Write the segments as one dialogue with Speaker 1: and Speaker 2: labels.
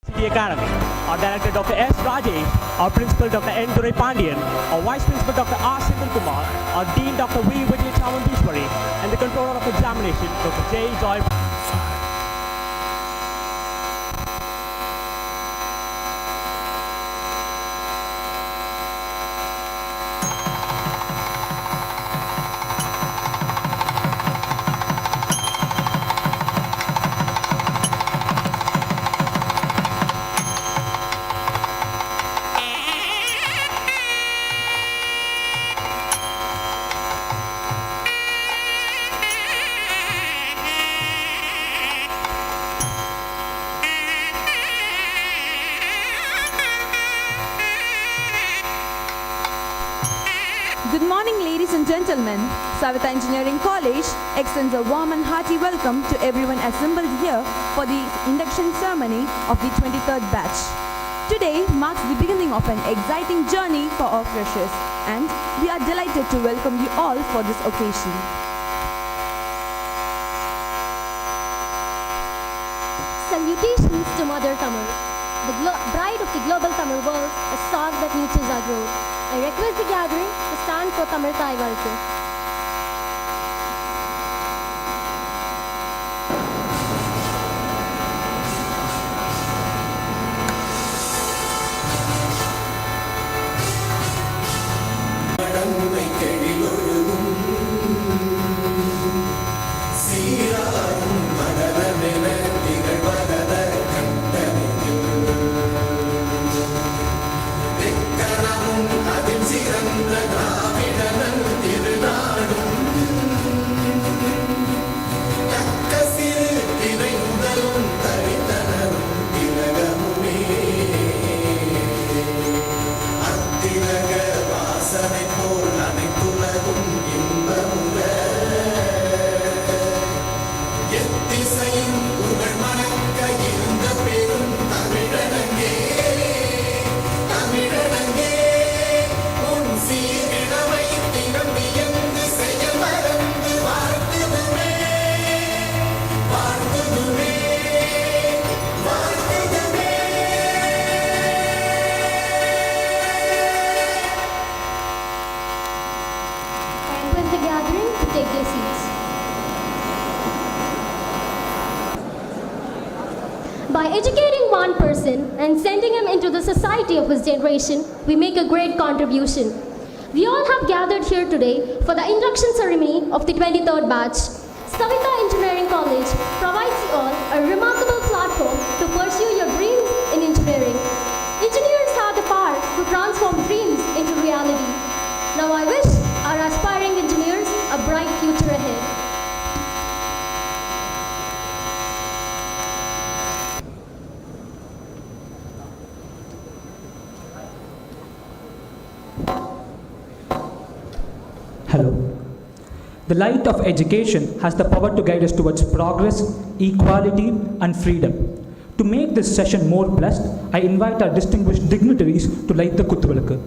Speaker 1: ICT Academy, our Director Dr. S. Rajesh, our Principal Dr. N. Thiru Hari, our Vice Principal Dr. R. Sindhu Kumar, our Dean Dr. V. Vijay Chamandishwari, and the Controller of Examination Dr. J. Joy.
Speaker 2: Good morning, ladies and gentlemen. Saveetha Engineering College extends a warm and hearty welcome to everyone assembled here for the induction ceremony of the 23rd batch. Today marks the beginning of an exciting journey for our freshers, and we are delighted to welcome you all for this occasion.
Speaker 3: Salutations to Mother Tamil, the bride of the global Tamil world, a song that nurtures our growth. I request the gathering to stand for Tamil Thai Valku. By educating one person and sending him into the society of his generation, we make a great contribution. We all have gathered here today for the induction ceremony of the 23rd batch. Saveetha Engineering College provides you all a remarkable platform to pursue your dreams in engineering. Engineers have the power to transform dreams into reality. Now I wish our aspiring engineers a bright future ahead.
Speaker 4: Hello. The light of education has the power to guide us towards progress, equality, and freedom. To make this session more blessed, I invite our distinguished dignitaries to light the Kuthuvilakku.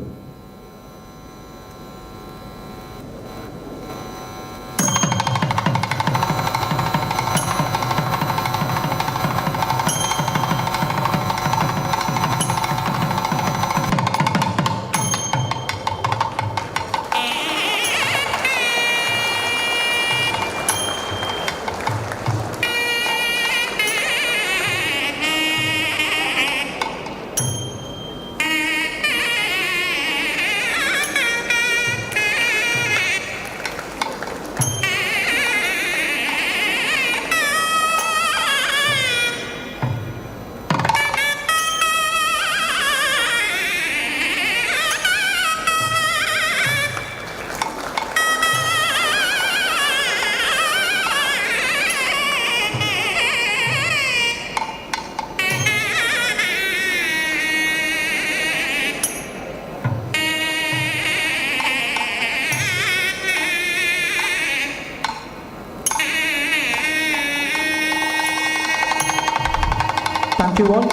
Speaker 4: Thank you all.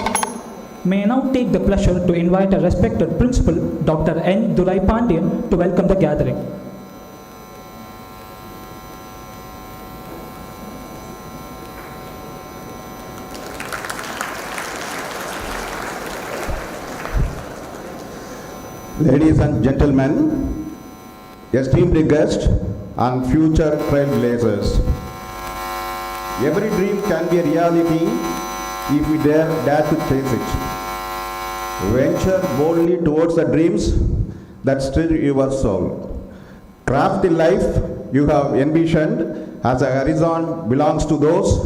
Speaker 4: May I now take the pleasure to invite our respected Principal, Dr. N. Thiru Hari, to welcome the gathering.
Speaker 5: Ladies and gentlemen, esteemed guests and future trailblazers, every dream can be a reality if we dare to chase it. Venture boldly towards the dreams that stir your soul. Craft the life you have envisioned as a horizon belongs to those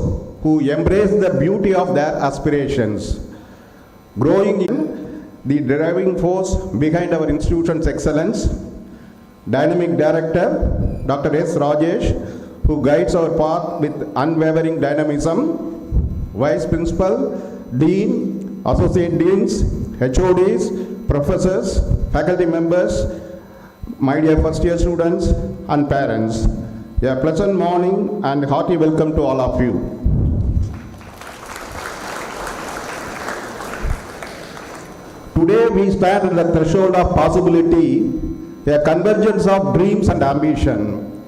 Speaker 5: who embrace the beauty of their aspirations. Growing in the driving force behind our institution's excellence, Dynamic Director Dr. S. Rajesh, who guides our path with unwavering dynamism, Vice Principal, Dean, Associate Deans, HODs, Professors, Faculty Members, my dear first year students and parents, a pleasant morning and hearty welcome to all of you. Today we stand at the threshold of possibility, a convergence of dreams and ambition.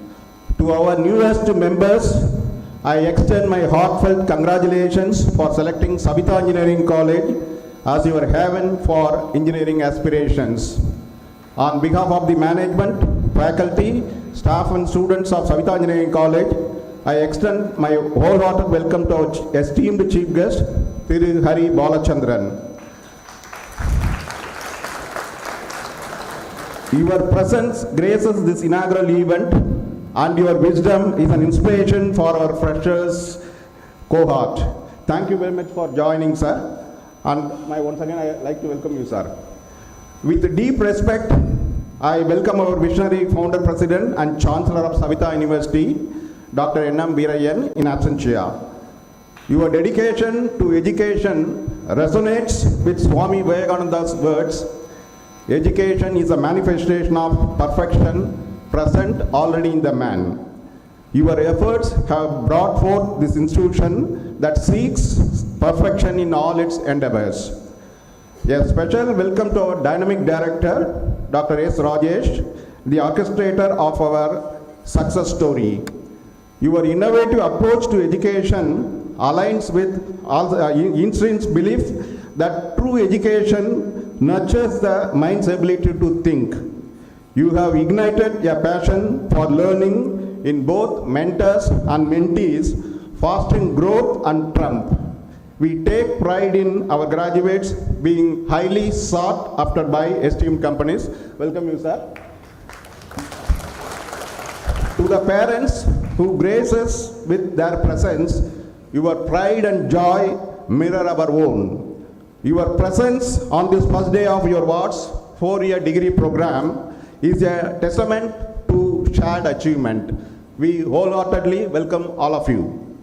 Speaker 5: To our newest members, I extend my heartfelt congratulations for selecting Saveetha Engineering College as your haven for engineering aspirations. On behalf of the management, faculty, staff and students of Saveetha Engineering College, I extend my wholehearted welcome to our esteemed chief guest, Thiru Hari Balachandran. Your presence graces this inaugural event and your wisdom is an inspiration for our freshers cohort. Thank you very much for joining, sir. And once again, I like to welcome you, sir. With deep respect, I welcome our visionary founder, president and chancellor of Saveetha University, Dr. N.M. Veerayan in absentia. Your dedication to education resonates with Swami Vivekananda's words, education is a manifestation of perfection present already in the man. Your efforts have brought forth this institution that seeks perfection in all its endeavors. A special welcome to our dynamic director, Dr. S. Rajesh, the orchestrator of our success story. Your innovative approach to education aligns with Einstein's belief that true education nurtures the mind's ability to think. You have ignited a passion for learning in both mentors and mentees, fostering growth and triumph. We take pride in our graduates being highly sought after by esteemed companies. Welcome you, sir. To the parents who grace us with their presence, your pride and joy mirror our own. Your presence on this first day of your Ward's 4-year degree program is a testament to shared achievement. We wholeheartedly welcome all of you.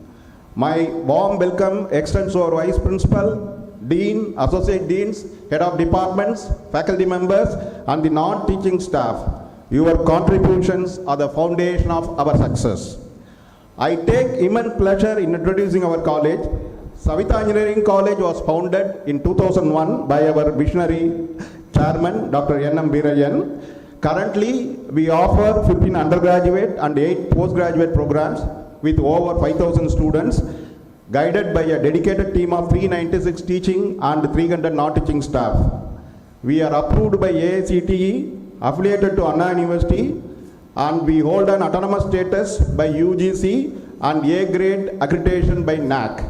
Speaker 5: My warm welcome extends to our Vice Principal, Dean, Associate Deans, Head of Departments, faculty members and the non-teaching staff. Your contributions are the foundation of our success. I take immense pleasure in introducing our college. Saveetha Engineering College was founded in 2001 by our visionary chairman, Dr. N.M. Veerayan. Currently, we offer 15 undergraduate and 8 postgraduate programs with over 5,000 students, guided by a dedicated team of 396 teaching and 300 non-teaching staff. We are approved by ICT, affiliated to Anna University, and we hold an autonomous status by UGC and A-grade accreditation by NAC.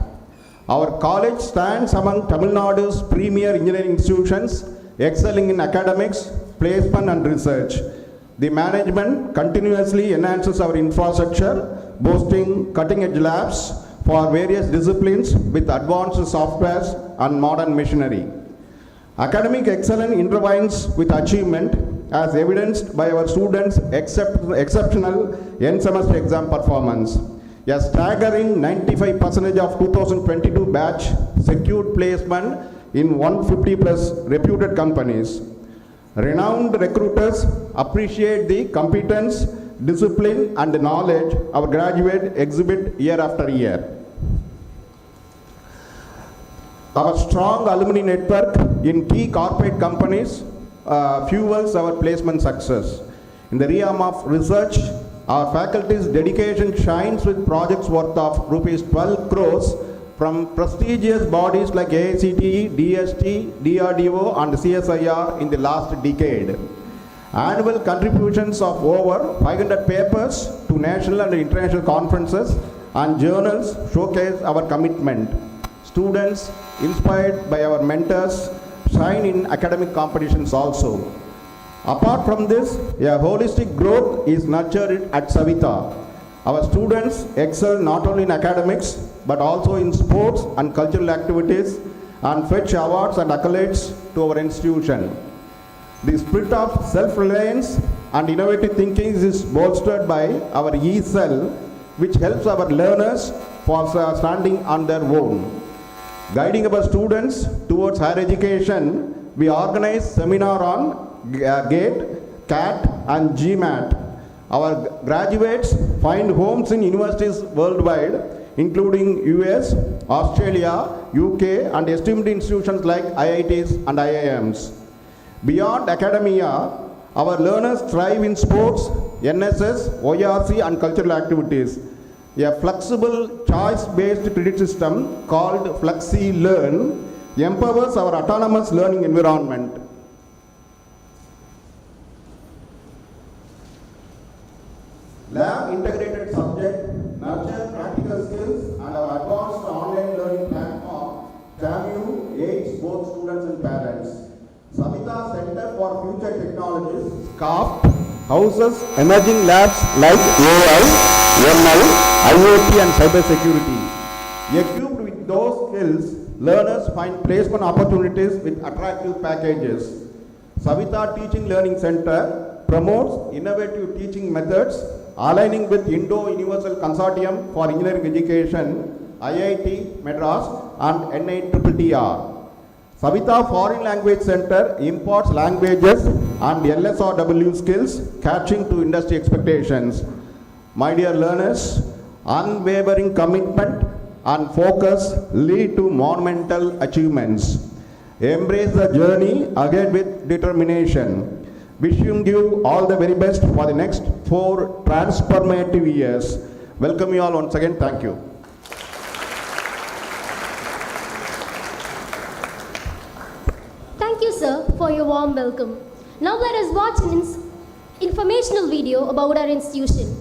Speaker 5: Our college stands among Tamil Nadu's premier engineering institutions, excelling in academics, placement and research. The management continuously enhances our infrastructure, boasting cutting-edge labs for various disciplines with advanced softwares and modern machinery. Academic excellence intertwines with achievement as evidenced by our students' exceptional end-semester exam performance. A staggering 95% of 2022 batch secured placement in 150 plus reputed companies. Renowned recruiters appreciate the competence, discipline and the knowledge our graduates exhibit year after year. Our strong alumni network in key corporate companies fuels our placement success. In the realm of research, our faculty's dedication shines with projects worth of rupees 12 crores from prestigious bodies like AICTE, DST, DRDO and CSIR in the last decade. Annual contributions of over 500 papers to national and international conferences and journals showcase our commitment. Students, inspired by our mentors, shine in academic competitions also. Apart from this, a holistic growth is nurtured at Saveetha. Our students excel not only in academics, but also in sports and cultural activities and fetch awards and accolades to our institution. The spirit of self-reliance and innovative thinking is bolstered by our E-Cell, which helps our learners for standing on their own. Guiding our students towards higher education, we organize seminar on GATE, CAT and GMAT. Our graduates find homes in universities worldwide, including US, Australia, UK and esteemed institutions like IITs and IIMs. Beyond academia, our learners thrive in sports, NSS, ORC and cultural activities. A flexible choice-based credit system called Flexi Learn empowers our autonomous learning environment. Lab integrated subject nurture practical skills and our advanced online learning platform TAMU aids both students and parents. Saveetha Center for Future Technologies (Govt) houses emerging labs like AI, ML, IoT and cybersecurity. Equipped with those skills, learners find placement opportunities with attractive packages. Saveetha Teaching Learning Center promotes innovative teaching methods aligning with Indo-Universal Consortium for Engineering Education, IIT Madras and NITTR. Saveetha Foreign Language Center imparts languages and LSRW skills catching to industry expectations. My dear learners, unwavering commitment and focus lead to monumental achievements. Embrace the journey ahead with determination. Wishing you all the very best for the next 4 transformative years. Welcome you all once again. Thank you.
Speaker 3: Thank you, sir, for your warm welcome. Now let us watch an informational video about our institution.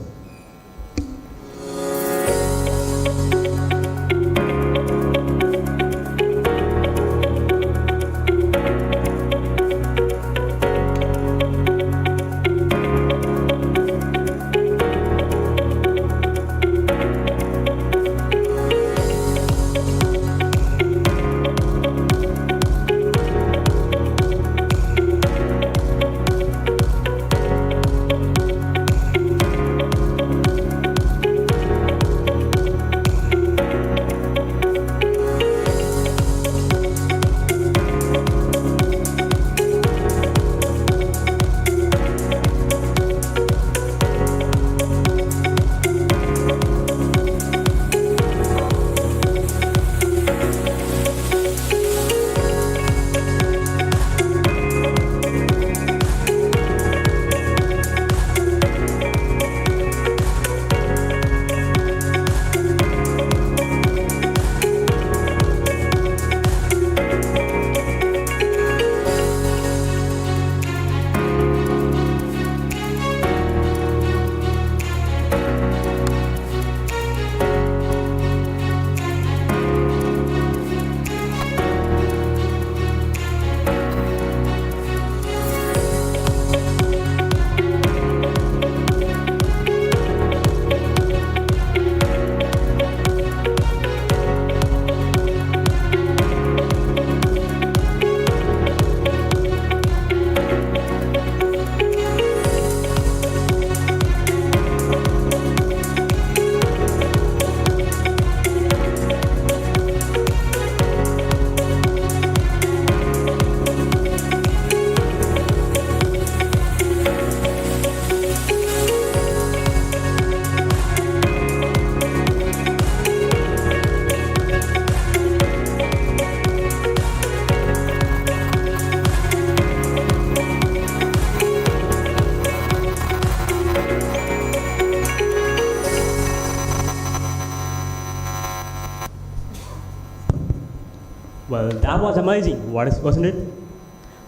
Speaker 1: Well, that was amazing, wasn't it?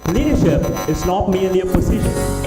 Speaker 1: Leadership is not merely a position.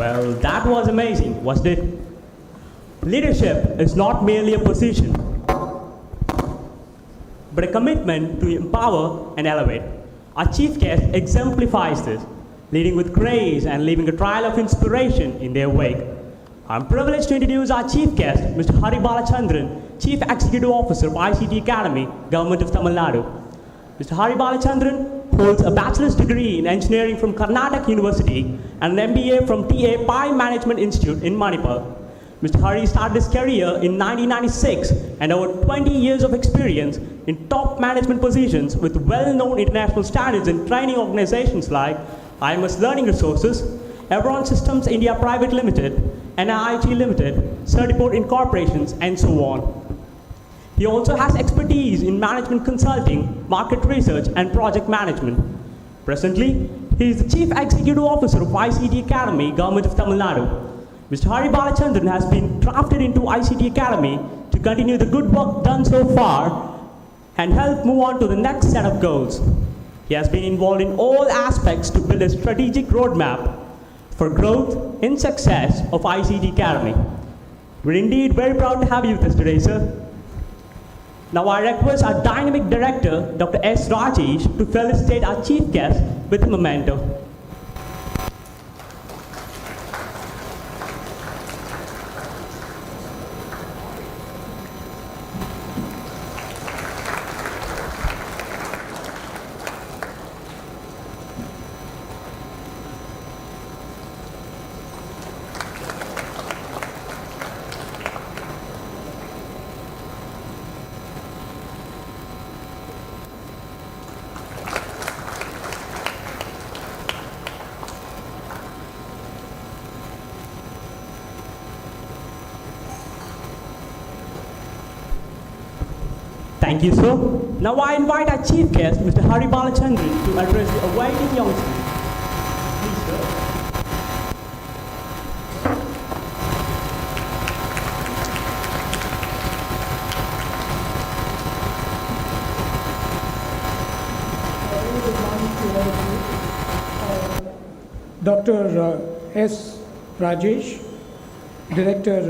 Speaker 1: Well, that was amazing, wasn't it? Leadership is not merely a position, but a commitment to empower and elevate. Our chief guest exemplifies this, leading with grace and leaving a trail of inspiration in their wake. I'm privileged to introduce our chief guest, Mr. Hari Balachandran, Chief Executive Officer of ICT Academy, Govt of Tamil Nadu. Mr. Hari Balachandran holds a bachelor's degree in engineering from Karnataka University and an MBA from TA Pai Management Institute in Manipur. Mr. Hari started his career in 1996 and over 20 years of experience in top management positions with well-known international standards in training organizations like IMS Learning Resources, Evron Systems India Private Limited, NIIT Limited, Certiport Incorporations, and so on. He also has expertise in management consulting, market research, and project management. Presently, he is the Chief Executive Officer of ICT Academy, Govt of Tamil Nadu. Mr. Hari Balachandran has been drafted into ICT Academy to continue the good work done so far and help move on to the next set of goals. He has been involved in all aspects to build a strategic roadmap for growth and success of ICT Academy. We're indeed very proud to have you with us today, sir. Now I request our dynamic director, Dr. S. Rajesh, to felicitate our chief guest with a memento. Thank you, sir. Now I invite our chief guest, Mr. Hari Balachandran, to address the awaiting youngsters. Please, sir.
Speaker 6: Dr. S. Rajesh, Director,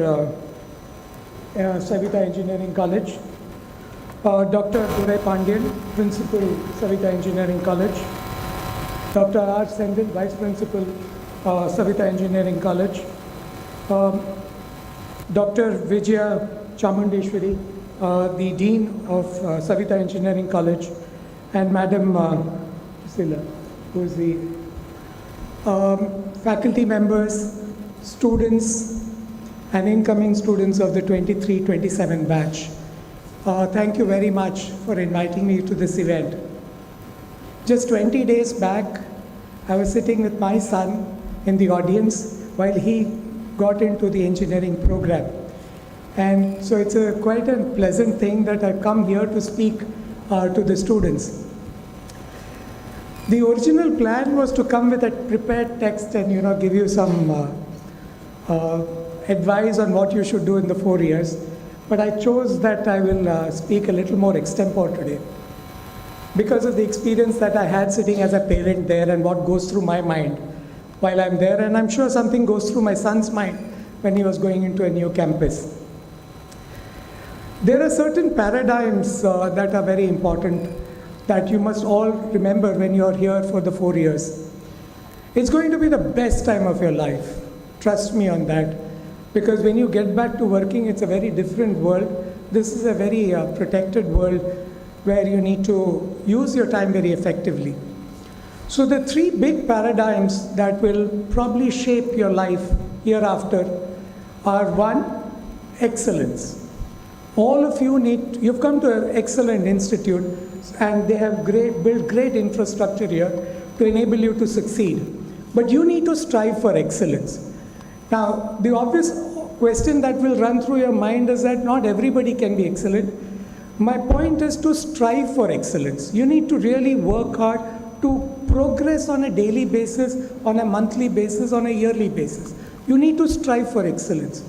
Speaker 6: Saveetha Engineering College. Dr. Thiru Hari Balachandran, Principal, Saveetha Engineering College. Dr. R. Sendil, Vice Principal, Saveetha Engineering College. Dr. Vijaya Chamundeshwari, the Dean of Saveetha Engineering College, and Madam Sila, who is the faculty members, students, and incoming students of the 23-27 batch. Thank you very much for inviting me to this event. Just 20 days back, I was sitting with my son in the audience while he got into the engineering program. And so it's quite a pleasant thing that I come here to speak to the students. The original plan was to come with a prepared text and give you some advice on what you should do in the 4 years. But I chose that I will speak a little more extempore today because of the experience that I had sitting as a parent there and what goes through my mind while I'm there. And I'm sure something goes through my son's mind when he was going into a new campus. There are certain paradigms that are very important that you must all remember when you're here for the 4 years. It's going to be the best time of your life. Trust me on that. Because when you get back to working, it's a very different world. This is a very protected world where you need to use your time very effectively. So the 3 big paradigms that will probably shape your life hereafter are: 1, excellence. All of you you've come to an excellent institute and they have built great infrastructure here to enable you to succeed. But you need to strive for excellence. Now, the obvious question that will run through your mind is that not everybody can be excellent. My point is to strive for excellence. You need to really work hard to progress on a daily basis, on a monthly basis, on a yearly basis. You need to strive for excellence.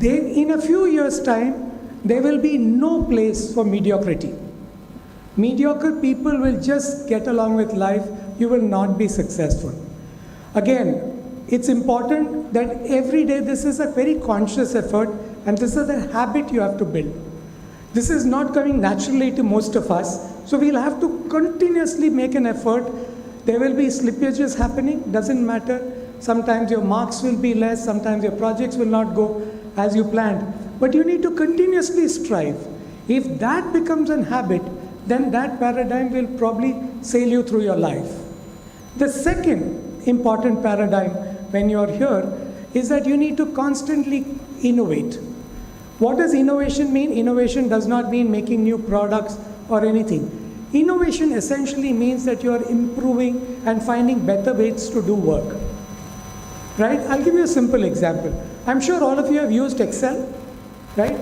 Speaker 6: In a few years' time, there will be no place for mediocrity. Mediocre people will just get along with life. You will not be successful. Again, it's important that every day this is a very conscious effort and this is a habit you have to build. This is not coming naturally to most of us, so we'll have to continuously make an effort. There will be slippages happening, doesn't matter. Sometimes your marks will be less, sometimes your projects will not go as you planned. But you need to continuously strive. If that becomes a habit, then that paradigm will probably sail you through your life. The second important paradigm when you're here is that you need to constantly innovate. What does innovation mean? Innovation does not mean making new products or anything. Innovation essentially means that you are improving and finding better ways to do work. Right? I'll give you a simple example. I'm sure all of you have used Excel, right?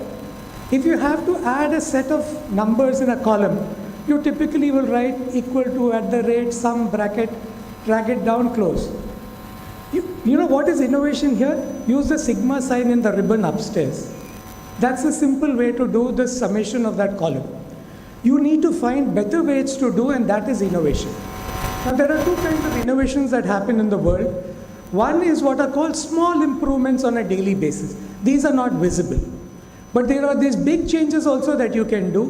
Speaker 6: If you have to add a set of numbers in a column, you typically will write equal to, @ some bracket, drag it down, close. You know what is innovation here? Use the sigma sign in the ribbon upstairs. That's a simple way to do the summation of that column. You need to find better ways to do, and that is innovation. Now there are 2 kinds of innovations that happen in the world. One is what are called small improvements on a daily basis. These are not visible. But there are these big changes also that you can do.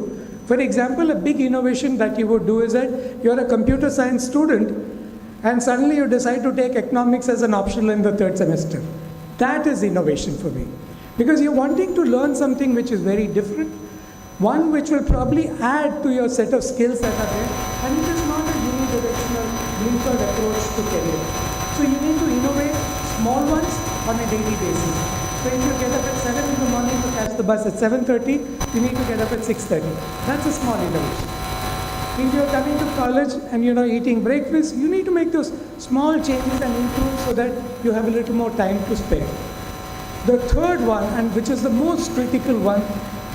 Speaker 6: For example, a big innovation that you would do is that you're a computer science student and suddenly you decide to take economics as an optional in the 3rd semester. That is innovation for me. Because you're wanting to learn something which is very different, one which will probably add to your set of skills that are there, and it is not a unidirectional, blinkered approach to career. So you need to innovate small ones on a daily basis. So if you get up at 7 in the morning to catch the bus at 7:30, you need to get up at 6:30. That's a small innovation. If you're coming to college and you're eating breakfast, you need to make those small changes and improve so that you have a little more time to spare. The third one, and which is the most critical one,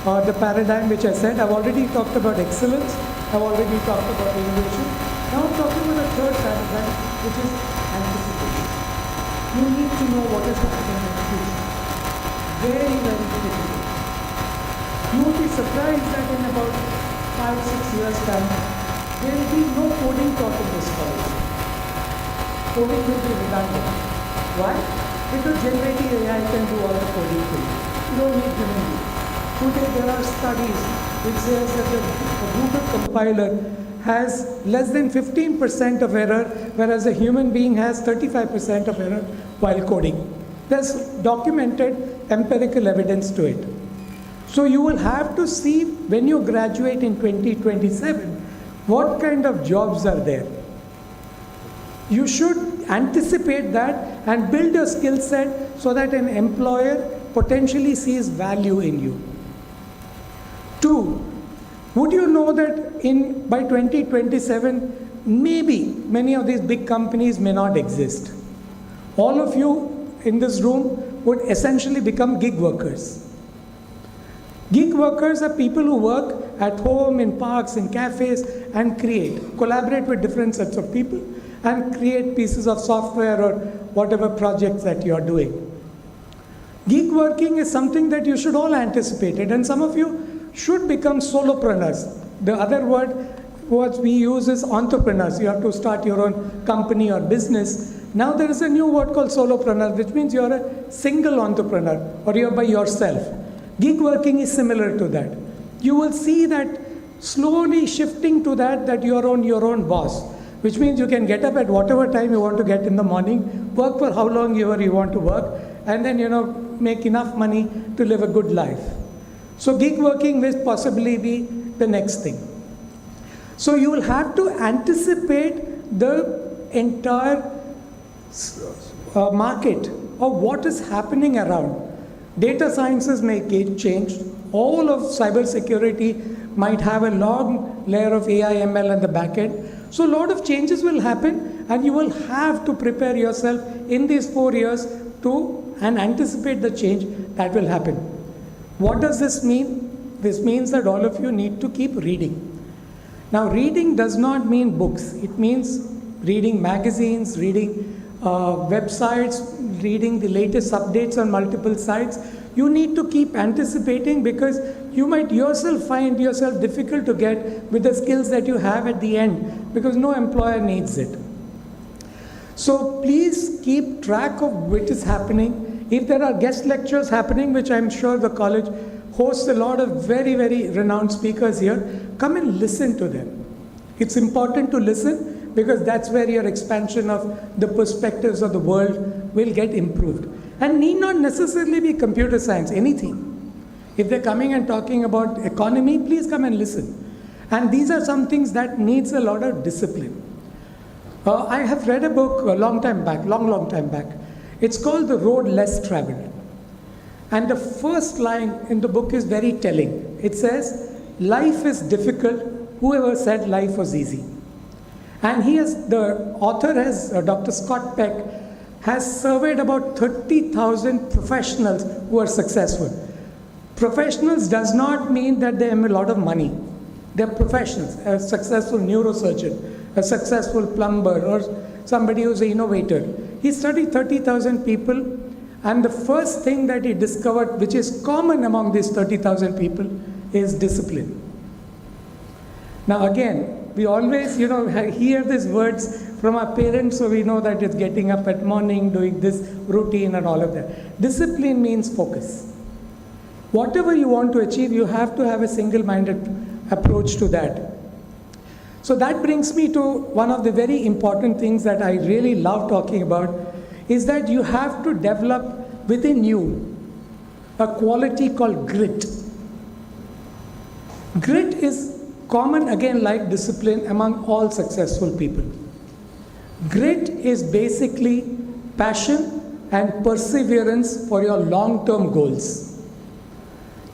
Speaker 6: the paradigm which I said. I've already talked about excellence. I've already talked about innovation. Now I'm talking about the third paradigm, which is anticipation. You need to know what is happening in the future. Very, very critical. You will be surprised that in about 5-6 years' time, there will be no coding taught in this college. Coding will be redundant. Why? Because generative AI can do all the coding for you. You don't need human beings. Today there are studies which says that the Google compiler has less than 15% of error, whereas a human being has 35% of error while coding. There's documented empirical evidence to it. So you will have to see when you graduate in 2027, what kind of jobs are there. You should anticipate that and build a skill set so that an employer potentially sees value in you. 2, would you know that by 2027, maybe many of these big companies may not exist. All of you in this room would essentially become gig workers. Gig workers are people who work at home, in parks, in cafes, and collaborate with different sets of people, and create pieces of software or whatever projects that you are doing. Gig working is something that you should all anticipate it, and some of you should become solopreneurs. The other word what we use is entrepreneurs. You have to start your own company or business. Now there is a new word called solopreneur, which means you're a single entrepreneur or you're by yourself. Gig working is similar to that. You will see that slowly shifting to that you're your own boss, which means you can get up at whatever time you want to get in the morning, work for how long you want to work, and then make enough money to live a good life. So gig working will possibly be the next thing. So you will have to anticipate the entire market of what is happening around. Data sciences may get changed. All of cybersecurity might have a long layer of AI, ML at the back end. So a lot of changes will happen, and you will have to prepare yourself in these 4 years and anticipate the change that will happen. What does this mean? This means that all of you need to keep reading. Now, reading does not mean books. It means reading magazines, reading websites, reading the latest updates on multiple sites. You need to keep anticipating, because you might yourself find yourself difficult to get with the skills that you have at the end, because no employer needs it. So please keep track of what is happening. If there are guest lectures happening, which I'm sure the college hosts a lot of very, very renowned speakers here, come and listen to them. It's important to listen, because that's where your expansion of the perspectives of the world will get improved. And need not necessarily be computer science, anything. If they're coming and talking about economy, please come and listen. And these are some things that needs a lot of discipline. I have read a book a long time back. It's called The Road Less Traveled. And the first line in the book is very telling. It says, life is difficult. Whoever said life was easy? And the author Dr. Scott Peck, has surveyed about 30,000 professionals who are successful. Professionals does not mean that they have a lot of money. They're professionals, a successful neurosurgeon, a successful plumber, or somebody who's an innovator. He studied 30,000 people, and the first thing that he discovered, which is common among these 30,000 people, is discipline. Now again, we always, hear these words from our parents, so we know that it's getting up at morning, doing this routine and all of that. Discipline means focus. Whatever you want to achieve, you have to have a single-minded approach to that. So that brings me to one of the very important things that I really love talking about, is that you have to develop within you a quality called grit. Grit is common, again, like discipline, among all successful people. Grit is basically passion and perseverance for your long-term goals.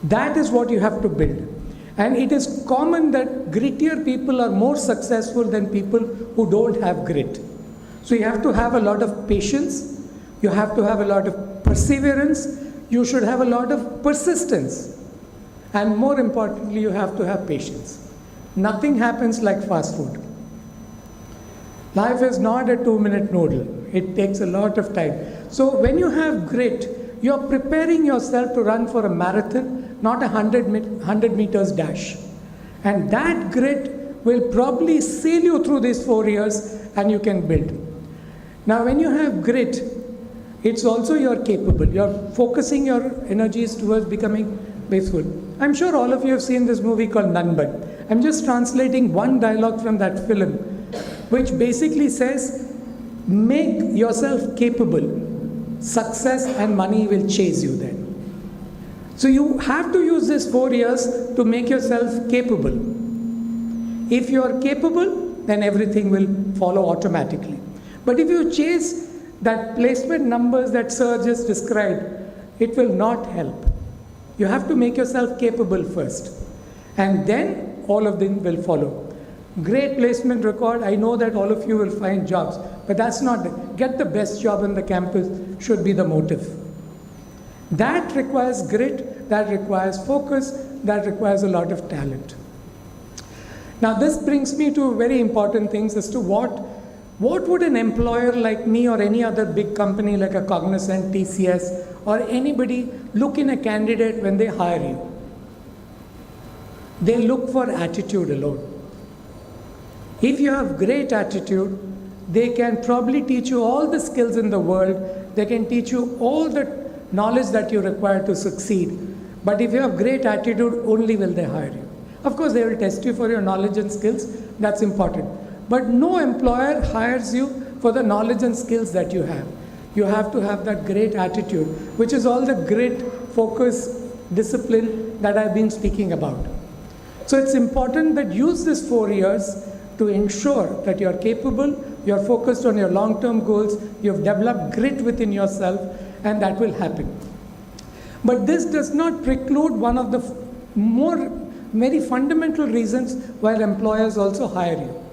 Speaker 6: That is what you have to build. And it is common that grittier people are more successful than people who don't have grit. So you have to have a lot of patience, you have to have a lot of perseverance, you should have a lot of persistence. And more importantly, you have to have patience. Nothing happens like fast food. Life is not a 2-minute noodle. It takes a lot of time. So when you have grit, you're preparing yourself to run for a marathon, not a 100 meters dash. And that grit will probably sail you through these 4 years and you can build. Now when you have grit, it's also you're capable. You're focusing your energies towards becoming peaceful. I'm sure all of you have seen this movie called Nanban. I'm just translating one dialogue from that film, which basically says, make yourself capable. Success and money will chase you then. So you have to use this 4 years to make yourself capable. If you are capable, then everything will follow automatically. But if you chase that placement numbers that Sir just described, it will not help. You have to make yourself capable first. And then all of them will follow. Great placement record, I know that all of you will find jobs, but that's not it. Get the best job on the campus should be the motive. That requires grit, that requires focus, that requires a lot of talent. Now this brings me to very important things as to what would an employer like me or any other big company like a Cognizant, TCS, or anybody look in a candidate when they hire you? They look for attitude alone. If you have great attitude, they can probably teach you all the skills in the world. They can teach you all the knowledge that you require to succeed. But if you have great attitude, only will they hire you. Of course, they will test you for your knowledge and skills. That's important. But no employer hires you for the knowledge and skills that you have. You have to have that great attitude, which is all the grit, focus, discipline that I've been speaking about. So it's important that use this 4 years to ensure that you're capable, you're focused on your long-term goals, you've developed grit within yourself, and that will happen. But this does not preclude one of the very fundamental reasons why employers also hire you.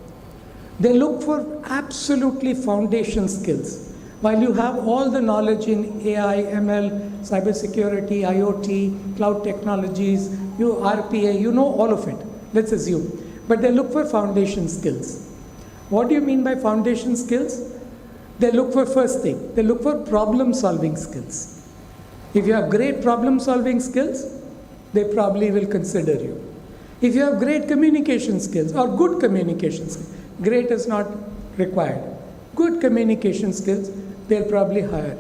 Speaker 6: They look for absolutely foundation skills. While you have all the knowledge in AI, ML, cybersecurity, IoT, cloud technologies, RPA, you know all of it, let's assume. But they look for foundation skills. What do you mean by foundation skills? They look for first thing, they look for problem-solving skills. If you have great problem-solving skills, they probably will consider you. If you have great communication skills or good communication skills, great is not required. Good communication skills, they'll probably hire.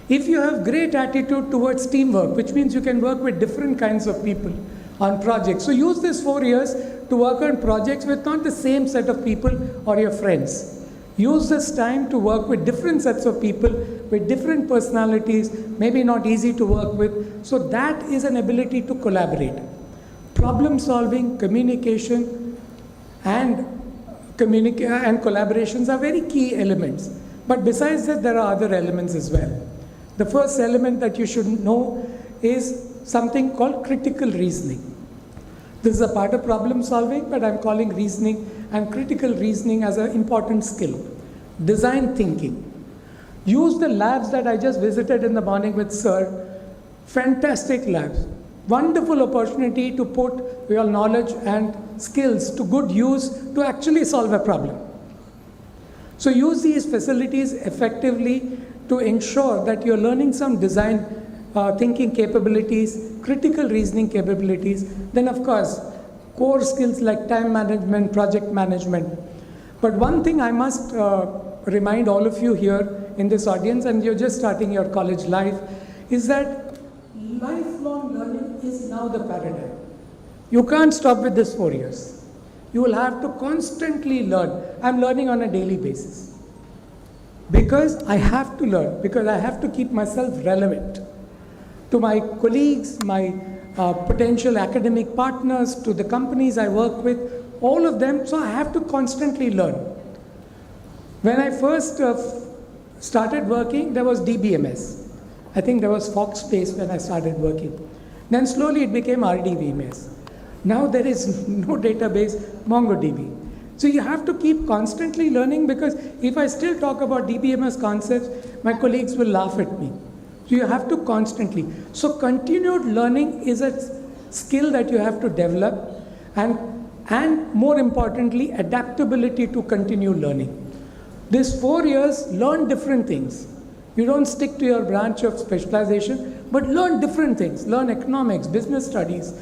Speaker 6: If you have great attitude towards teamwork, which means you can work with different kinds of people on projects. So use this 4 years to work on projects with not the same set of people or your friends. Use this time to work with different sets of people, with different personalities, maybe not easy to work with. So that is an ability to collaborate. Problem solving, communication, and collaborations are very key elements. But besides that, there are other elements as well. The first element that you should know is something called critical reasoning. This is a part of problem solving, but I'm calling reasoning and critical reasoning as an important skill. Design thinking. Use the labs that I just visited in the morning with Sir. Fantastic labs. Wonderful opportunity to put your knowledge and skills to good use to actually solve a problem. So use these facilities effectively to ensure that you're learning some design thinking capabilities, critical reasoning capabilities, then of course, core skills like time management, project management. But one thing I must remind all of you here in this audience, and you're just starting your college life, is that lifelong learning is now the paradigm. You can't stop with this 4 years. You will have to constantly learn. I'm learning on a daily basis. Because I have to learn, because I have to keep myself relevant to my colleagues, my potential academic partners, to the companies I work with, all of them, so I have to constantly learn. When I first started working, there was DBMS. I think there was Foxspace when I started working. Then slowly it became RDBMS. Now there is no database, MongoDB. So you have to keep constantly learning, because if I still talk about DBMS concepts, my colleagues will laugh at me. So you have to constantly. So continued learning is a skill that you have to develop, and more importantly, adaptability to continue learning. These 4 years, learn different things. You don't stick to your branch of specialization, but learn different things. Learn economics, business studies,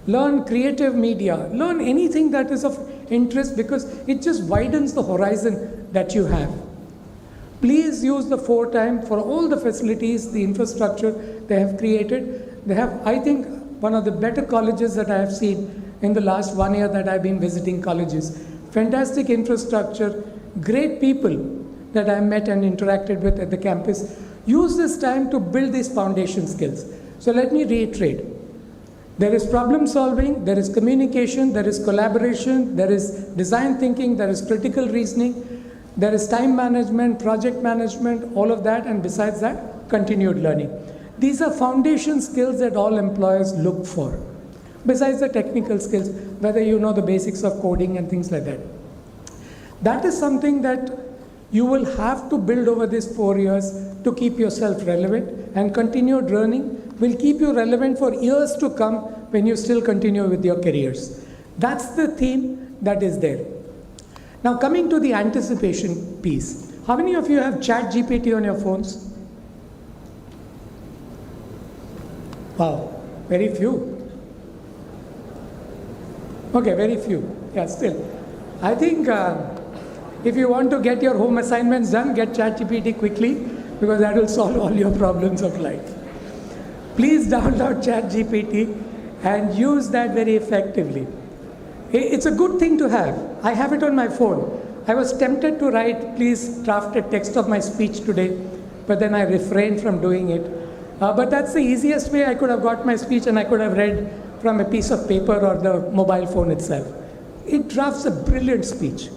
Speaker 6: learn creative media, learn anything that is of interest, because it just widens the horizon that you have. Please use the 4 time for all the facilities, the infrastructure they have created. They have, I think, one of the better colleges that I have seen in the last 1 year that I've been visiting colleges. Fantastic infrastructure, great people that I met and interacted with at the campus. Use this time to build these foundation skills. So let me reiterate. There is problem solving, there is communication, there is collaboration, there is design thinking, there is critical reasoning, there is time management, project management, all of that, and besides that, continued learning. These are foundation skills that all employers look for. Besides the technical skills, whether you know the basics of coding and things like that. That is something that you will have to build over these 4 years to keep yourself relevant, and continued learning will keep you relevant for years to come when you still continue with your careers. That's the theme that is there. Now coming to the anticipation piece. How many of you have ChatGPT on your phones? Wow, very few. Okay, very few. Yeah, still. I think if you want to get your home assignments done, get ChatGPT quickly, because that will solve all your problems of life. Please download ChatGPT and use that very effectively. It's a good thing to have. I have it on my phone. I was tempted to write, please draft a text of my speech today, but then I refrained from doing it. But that's the easiest way I could have got my speech, and I could have read from a piece of paper or the mobile phone itself. It drafts a brilliant speech.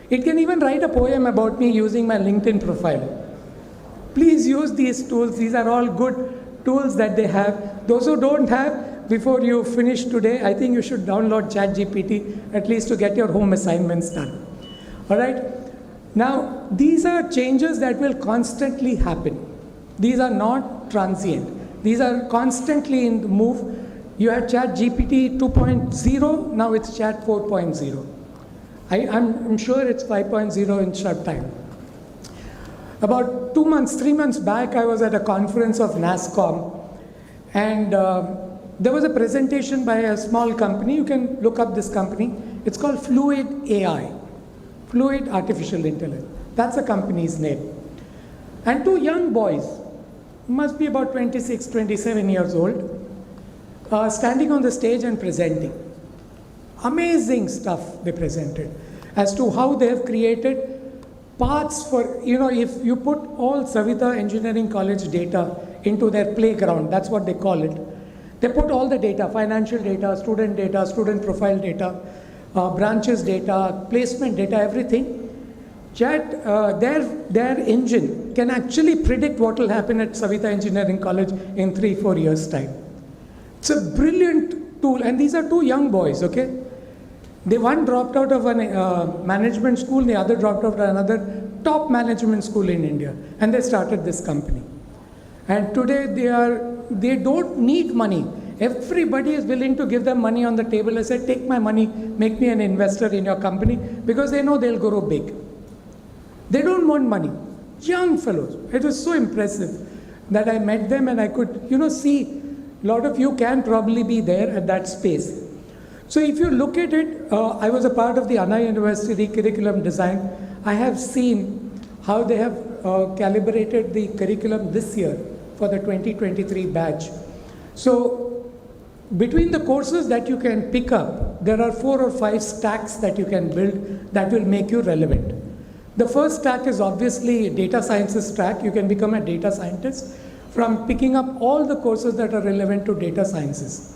Speaker 6: It can even write a poem about me using my LinkedIn profile. Please use these tools. These are all good tools that they have. Those who don't have, before you finish today, I think you should download ChatGPT, at least to get your home assignments done. All right? Now, these are changes that will constantly happen. These are not transient. These are constantly in the move. You had ChatGPT 2.0, now it's Chat 4.0. I'm sure it's 5.0 in short time. About 3 months back, I was at a conference of NASSCOM, and there was a presentation by a small company. You can look up this company. It's called Fluid AI, Fluid Artificial Intelligence. That's the company's name. And 2 young boys, must be about 26, 27 years old, standing on the stage and presenting. Amazing stuff they presented as to how they have created paths for, if you put all Saveetha Engineering College data into their playground, that's what they call it. They put all the data, financial data, student profile data, branches data, placement data, everything. Their engine can actually predict what will happen at Saveetha Engineering College in 3-4 years' time. It's a brilliant tool, and these are 2 young boys, okay? One dropped out of a management school, the other dropped out of another top management school in India, and they started this company. And today they don't need money. Everybody is willing to give them money on the table. I said, take my money, make me an investor in your company, because they know they'll grow big. They don't want money. Young fellows. It was so impressive that I met them, and I could, see a lot of you can probably be there at that space. So if you look at it, I was a part of the Anna University curriculum design. I have seen how they have calibrated the curriculum this year for the 2023 batch. So between the courses that you can pick up, there are 4 or 5 stacks that you can build that will make you relevant. The first stack is obviously data sciences stack. You can become a data scientist from picking up all the courses that are relevant to data sciences.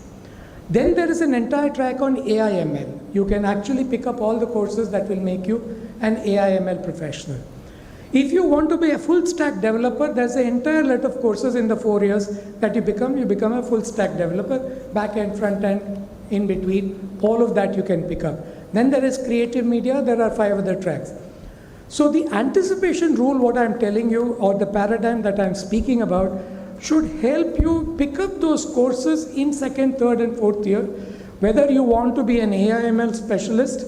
Speaker 6: Then there is an entire track on AI/ML. You can actually pick up all the courses that will make you an AI/ML professional. If you want to be a full stack developer, there's an entire lot of courses in the 4 years that you become a full stack developer, back end, front end, in between, all of that you can pick up. Then there is creative media, there are 5 other tracks. So the anticipation rule, what I'm telling you, or the paradigm that I'm speaking about, should help you pick up those courses in second, third and fourth year, whether you want to be an AI/ML specialist,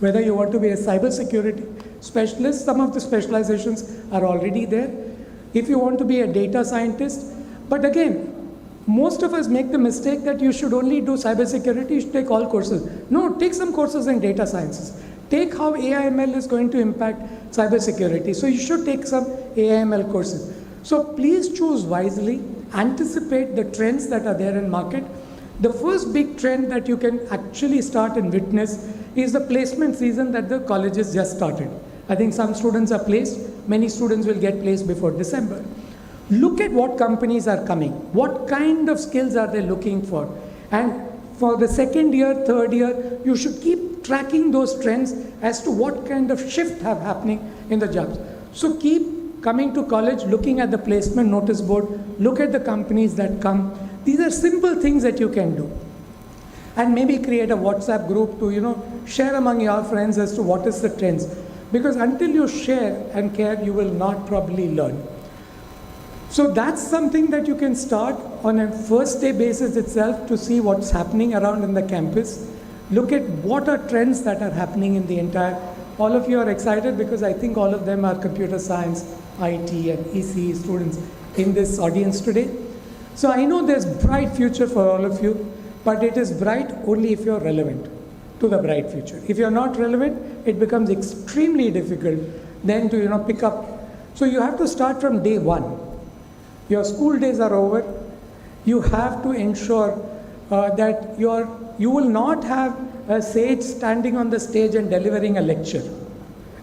Speaker 6: whether you want to be a cybersecurity specialist. Some of the specializations are already there. If you want to be a data scientist, but again, most of us make the mistake that you should only do cybersecurity, you should take all courses. No, take some courses in data sciences. Take how AI/ML is going to impact cybersecurity. So you should take some AI/ML courses. So please choose wisely, anticipate the trends that are there in market. The first big trend that you can actually start and witness is the placement season that the colleges just started. I think some students are placed, many students will get placed before December. Look at what companies are coming, what kind of skills are they looking for, and for the second year, third year, you should keep tracking those trends as to what kind of shift have happening in the jobs. So keep coming to college, looking at the placement notice board, look at the companies that come. These are simple things that you can do. And maybe create a WhatsApp group to, share among your friends as to what is the trends. Because until you share and care, you will not probably learn. So that's something that you can start on a first day basis itself to see what's happening around in the campus. Look at what are trends that are happening in the entire. All of you are excited because I think all of them are computer science, IT and ECE students in this audience today. So I know there's bright future for all of you, but it is bright only if you're relevant to the bright future. If you're not relevant, it becomes extremely difficult then to pick up. So you have to start from day one. Your school days are over. You have to ensure that you will not have a sage standing on the stage and delivering a lecture.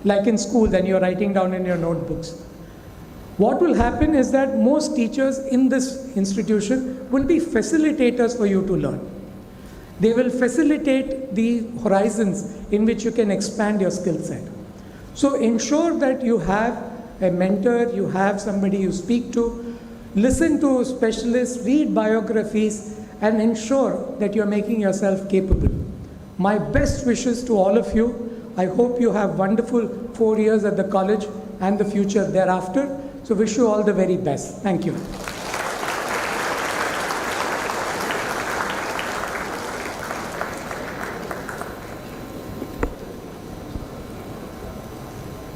Speaker 6: Like in school, then you're writing down in your notebooks. What will happen is that most teachers in this institution will be facilitators for you to learn. They will facilitate the horizons in which you can expand your skill set. So ensure that you have a mentor, you have somebody you speak to, listen to specialists, read biographies, and ensure that you're making yourself capable. My best wishes to all of you. I hope you have wonderful 4 years at the college and the future thereafter. So wish you all the very best. Thank you.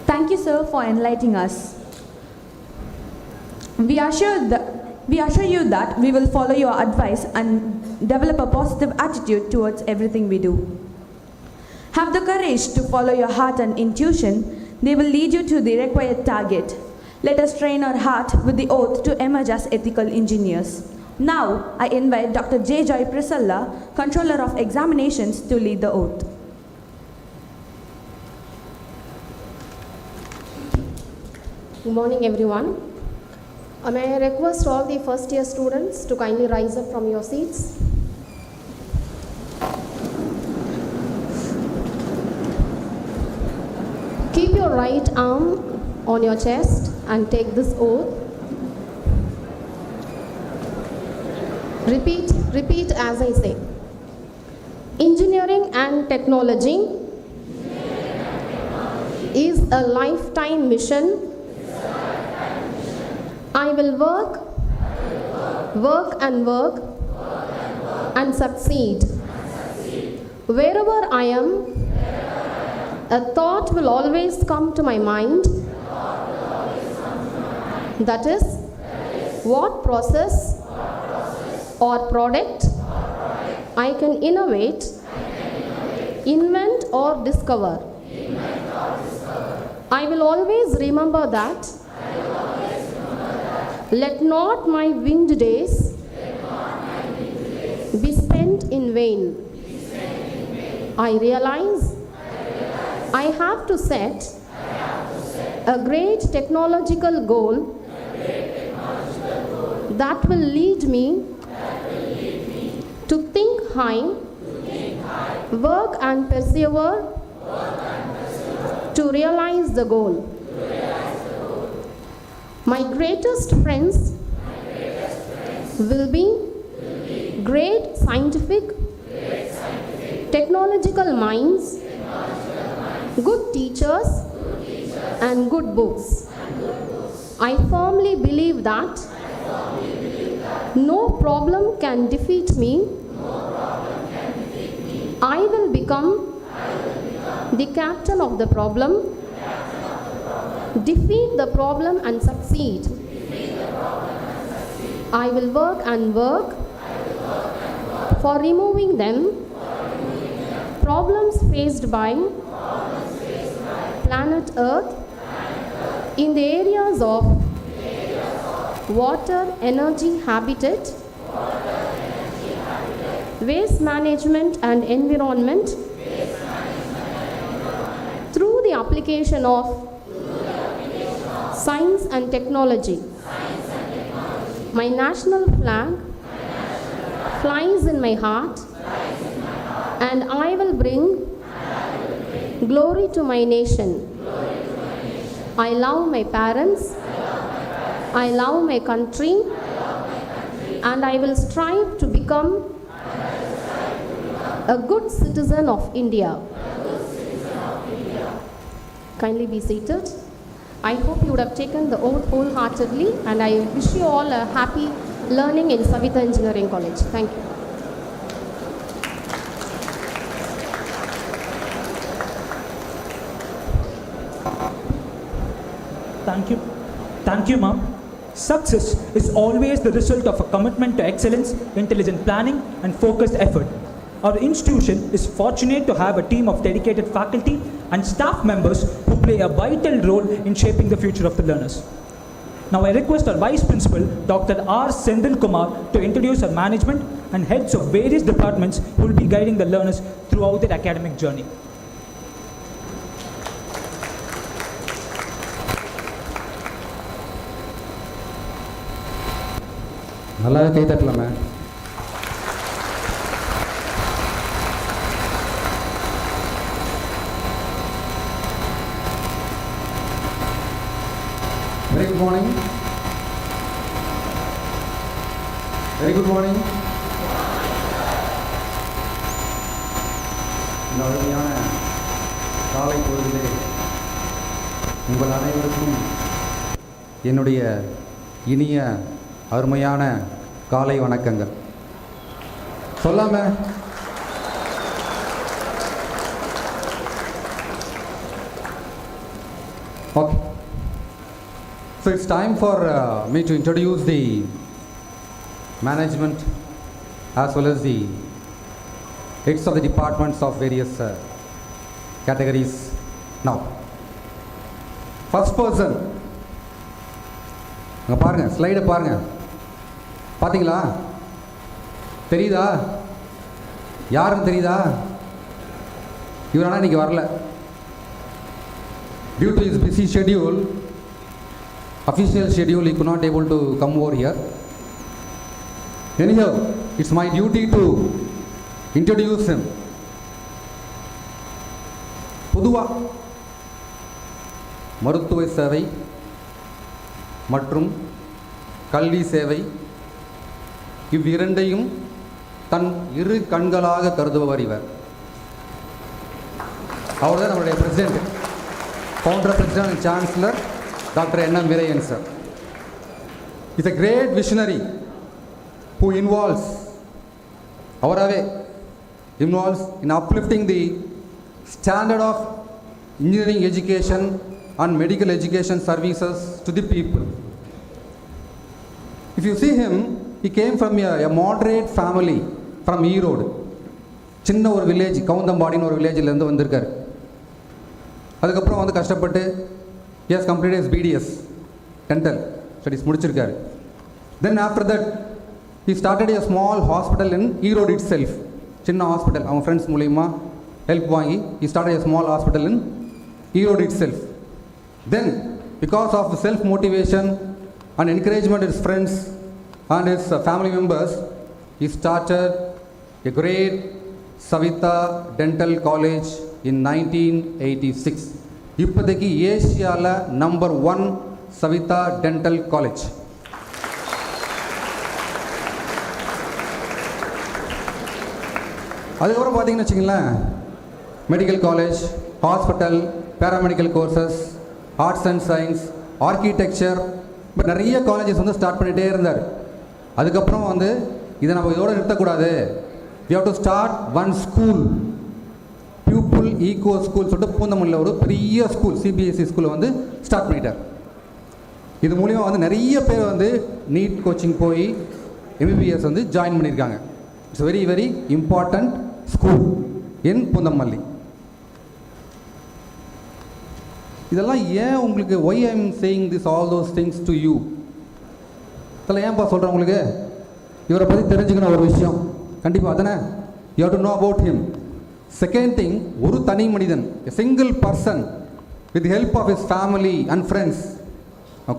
Speaker 2: Thank you, sir, for enlightening us. We assure you that we will follow your advice and develop a positive attitude towards everything we do. Have the courage to follow your heart and intuition. They will lead you to the required target. Let us train our heart with the oath to emerge as ethical engineers. Now, I invite Dr. J. Joy Priscilla, Controller of Examinations, to lead the oath.
Speaker 7: Good morning, everyone. May I request all the first year students to kindly rise up from your seats. Keep your right arm on your chest and take this oath. Repeat as I say. Engineering and technology is a lifetime mission. I will work and succeed. Wherever I am, a thought will always come to my mind. That is, what process or product I can innovate, invent or discover. I will always remember that. Let not my winged days be spent in vain. I realize I have to set a great technological goal that will lead me to think high, work and persevere to realize the goal. My greatest friends will be great scientific, technological minds, good teachers, and good books. I firmly believe that No problem can defeat me. I will become the captain of the problem. Defeat the problem and succeed. I will work and work for removing them. Problems faced by planet Earth in the areas of water, energy, habitat, waste management and environment through the application of science and technology. My national flag flies in my heart, and I will bring glory to my nation. I love my parents, I love my country, and I will strive to become a good citizen of India. Kindly be seated. I hope you would have taken the oath wholeheartedly, and I wish you all a happy learning in Saveetha Engineering College. Thank you.
Speaker 4: Thank you, ma'am. Success is always the result of a commitment to excellence, intelligent planning, and focused effort. Our institution is fortunate to have a team of dedicated faculty and staff members who play a vital role in shaping the future of the learners. Now I request our Vice Principal, Dr. R. Sendil Kumar, to introduce our management and heads of various departments who will be guiding the learners throughout their academic journey.
Speaker 8: நல்லா கை தட்டலாமே. Very good morning. Very good morning. இந்த அருமையான காலை பொழுதிலே உங்கள் அனைவருக்கும் என்னுடைய இனிய அருமையான காலை வணக்கங்கள். சொல்லாம okay. So it's time for me to introduce the management as well as the heads of the departments of various categories. Now, first person, அங்கே பாருங்கள், ஸ்லைடை பாருங்கள், பார்த்தீங்களா? தெரியுதா? யாருன்னு தெரியுதா? இவர் ஆனால் இன்றைக்கி வரல. Due to his busy schedule, official schedule, he could not able to come over here. Anyhow, it's my duty to introduce him. பொதுவாக மருத்துவ சேவை மற்றும் கல்வி சேவை இவ்விரண்டையும் தன் இரு கண்களாக கருதுபவர் இவர். அவர் தான் நம்மளுடைய president, founder, president and chancellor doctor N.M. Veerayan sir. He's a great visionary who involves in uplifting the standard of engineering education and medical education services to the people. If you see him, he came from a moderate family from Erode. சின்ன ஒரு village, கவுந்தம்பாடின்னு ஒரு வில்லேஜிலேருந்து வந்திருக்கார். அதுக்கப்புறம் வந்து கஷ்டப்பட்டு he has completed his BDS dental studies முடிச்சிருக்காரு. Then after that he started a small hospital in Erode itself. சின்ன hospital, அவங்க ஃப்ரெண்ட்ஸ் மூலிமா ஹெல்ப் வாங்கி he started a small hospital in Erode itself. Then because of self motivation and encouragement of his friends and his family members, he started a great Saveetha Dental College in 1986. இப்போதைக்கு ஏசியாவில் number 1 Saveetha Dental College. அதுக்கப்புறம் பார்த்தீங்கன்னு வச்சிங்களேன், medical college, hospital, paramedical courses, arts and science, architecture, but நிறைய colleges வந்து start பண்ணிகிட்டே இருந்தார். அதுக்கப்புறம் வந்து இதை நம்ம இதோடு நிறுத்தக்கூடாது. we have to start one school, pupil eco school சொல்லிட்டு பூந்தமல்லியில் ஒரு பெரிய ஸ்கூல் சிபிஎஸ்சி ஸ்கூலை வந்து ஸ்டார்ட் பண்ணிட்டார். இது மூலிமா வந்து நிறைய பேர் வந்து நீட் கோச்சிங் போய் எம்பிபிஎஸ் வந்து ஜாயின் பண்ணியிருக்காங்க. It's very very important school in Poonamallee. இதெல்லாம் ஏன் உங்களுக்கு why I am saying this all those things to you, இதெல்லாம் ஏன்ப்பா சொல்கிறேன் உங்களுக்கு? இவரை பற்றி தெரிஞ்சுக்கணும் ஒரு விஷயம் கண்டிப்பாக அதானே. You have to know about him. Second thing, ஒரு தனி மனிதன், a single person with help of his family and friends,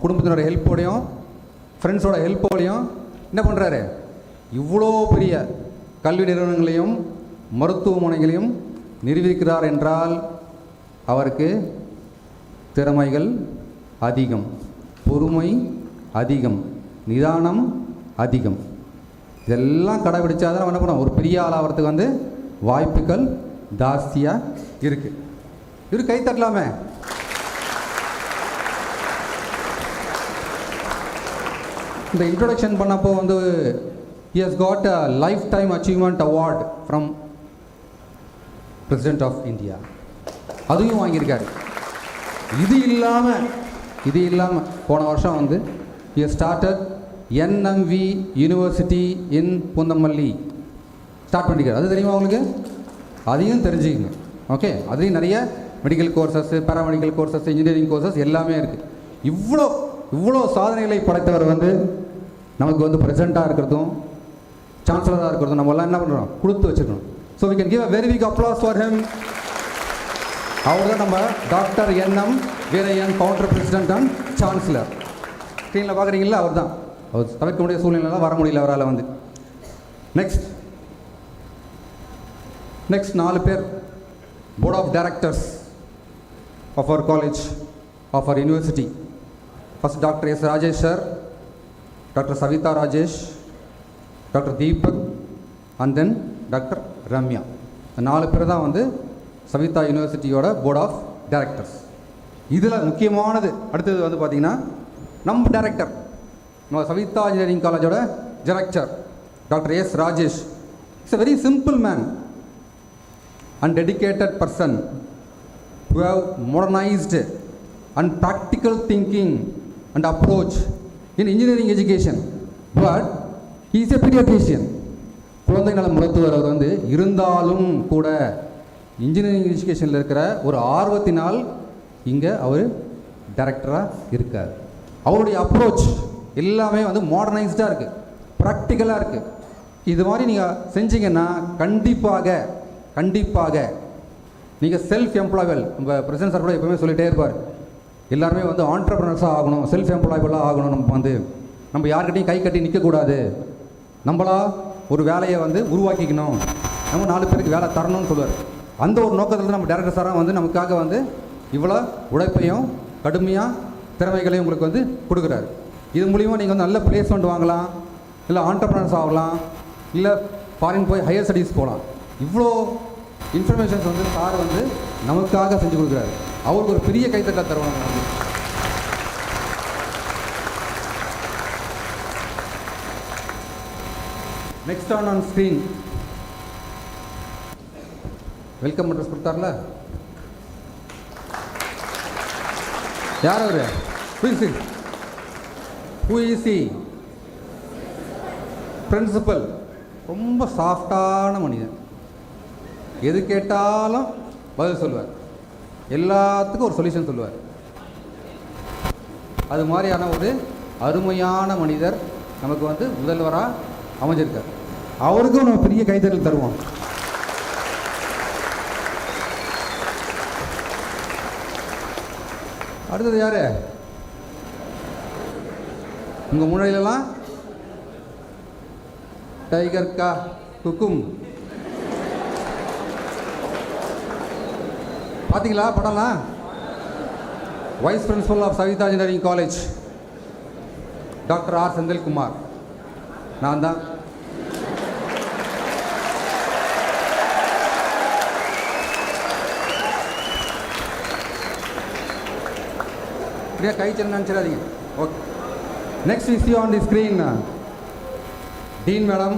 Speaker 8: குடும்பத்தினோட ஹெல்ப்போடையும் ஃப்ரெண்ட்ஸோட ஹெல்ப்போடையும் என்ன பண்ணுறாரு, இவ்வளோ பெரிய கல்வி நிறுவனங்களையும் மருத்துவமனைகளையும் நிறுவிக்கிறார் என்றால் அவருக்கு திறமைகள் அதிகம், பொறுமை அதிகம், நிதானம் அதிகம். இதெல்லாம் கடைபிடிச்சா தான் என்ன பண்ணுவோம், ஒரு பெரிய ஆளாகிறதுக்கு வந்து வாய்ப்புகள் ஜாஸ்தியாக இருக்குது. இவரு கை தட்டலாமே. இந்த இன்ட்ரோடக்ஷன் பண்ணப்போ வந்து he has got a lifetime achievement award from President of India. அதையும் வாங்கியிருக்காரு. இது இல்லாமல் போன வருஷம் வந்து he has started NMV university in Poonamallee start பண்ணிக்கிறார். அது தெரியுமா உங்களுக்கு? அதையும் தெரிஞ்சுக்கங்க. ஓகே, அதுலேயும் நிறைய medical courses, paramedical courses, engineering courses எல்லாமே இருக்குது. இவ்வளோ சாதனைகளை படைத்தவர் வந்து நமக்கு வந்து ப்ரெசென்ட்டாக இருக்கிறதும் சான்சலராக இருக்கிறதும் நம்ம எல்லாம் என்ன பண்ணுறோம், கொடுத்து வச்சுக்கணும். So we can give a very big applause for him. அவர் தான் நம்ம doctor NM Veeraiyan, founder, president and chancellor. ஸ்க்ரீனில் பார்க்குறீங்களா, அவர் தான். அவர் தவிர்க்க முடியாத சூழ்நிலைலாம் வர முடியல அவரால் வந்து. நெக்ஸ்ட் 4 பேர் board of directors of our college, of our university. First doctor S Rajesh sir, doctor Savitha Rajesh, doctor Deepak and then doctor Ramya. 4 பேர் தான் வந்து சவிதா யூனிவர்சிட்டியோட போர்ட் ஆஃப் டைரக்டர்ஸ். இதில் முக்கியமானது அடுத்தது வந்து பார்த்திங்கன்னா நம்ம டைரக்டர், நம்ம சவிதா இன்ஜினியரிங் காலேஜோட director doctor S Rajesh. It's a very simple man and dedicated person who have modernized and practical thinking and approach in engineering education, but he is a pediatrician. குழந்தை நல மருத்துவர் அவர் வந்து இருந்தாலும் கூட இன்ஜினியரிங் எஜுகேஷனில் இருக்கிற ஒரு ஆர்வத்தினால் இங்கே அவர் டைரக்டராக இருக்கார். அவருடைய அப்ரோச் எல்லாமே வந்து மாடர்னைஸ்டாக இருக்குது, ப்ராக்டிக்கலாக இருக்குது. இது மாதிரி நீங்கள் செஞ்சீங்கன்னா கண்டிப்பாக நீங்கள் செல்ஃப் எம்ப்ளாயபிள், நம்ம பிரசிடென்ட் சார் கூட எப்பவுமே சொல்லிகிட்டே இருப்பார், எல்லாருமே வந்து ஆண்டர்ப்ரனர்ஸாக ஆகணும், செல்ஃப் எம்ப்ளாயபிளாக ஆகணும். நம்ம யார்கிட்டையும் கை கட்டி நிற்கக்கூடாது, நம்மளா ஒரு வேலையை வந்து உருவாக்கிக்கணும், நம்ம 4 பேருக்கு வேலை தரணும்னு சொல்லுவார். அந்த ஒரு நோக்கத்தில் நம்ம டைரக்டர் சாராக வந்து நமக்காக வந்து இவ்வளோ உழைப்பையும் கடுமையாக திறமைகளையும் உங்களுக்கு வந்து கொடுக்குறாரு. இது மூலிமா நீங்கள் வந்து நல்ல பிளேஸ்மெண்ட் வாங்கலாம், இல்லை ஆண்டர்ப்ரனர்ஸ் ஆகலாம், இல்லை ஃபாரின் போய் ஹையர் ஸ்டடீஸ் போகலாம். இவ்வளோ இன்ஃபர்மேஷன்ஸ் வந்து சார் வந்து நமக்காக செஞ்சு கொடுக்குறாரு. அவருக்கு ஒரு பெரிய கைத்தட்டல் தருவாங்க. Next on screen welcome address கொடுத்தார்ல, யார் அவர்? Who is he? பிரின்சிபல். ரொம்ப சாஃப்டான மனிதன், எது கேட்டாலும் பதில் சொல்லுவார், எல்லாத்துக்கும் ஒரு சொல்யூஷன் சொல்லுவார். அது மாதிரியான ஒரு அருமையான மனிதர் நமக்கு வந்து முதல்வராக அமைஞ்சிருக்கார். அவருக்கும் நம்ம பெரிய கைத்தறல் தருவோம். அடுத்தது யாரு? உங்க முன்னாடியிலலாம் டைகர் கா குக்கும் பார்த்தீங்களா படம்லாம்? Vice principal of Savitha engineering college doctor R Senthilkumar, நான் தான். இப்படியே கை சின்ன நினச்சிடாதீங்க. Okay, next we see on the screen Dean Madam,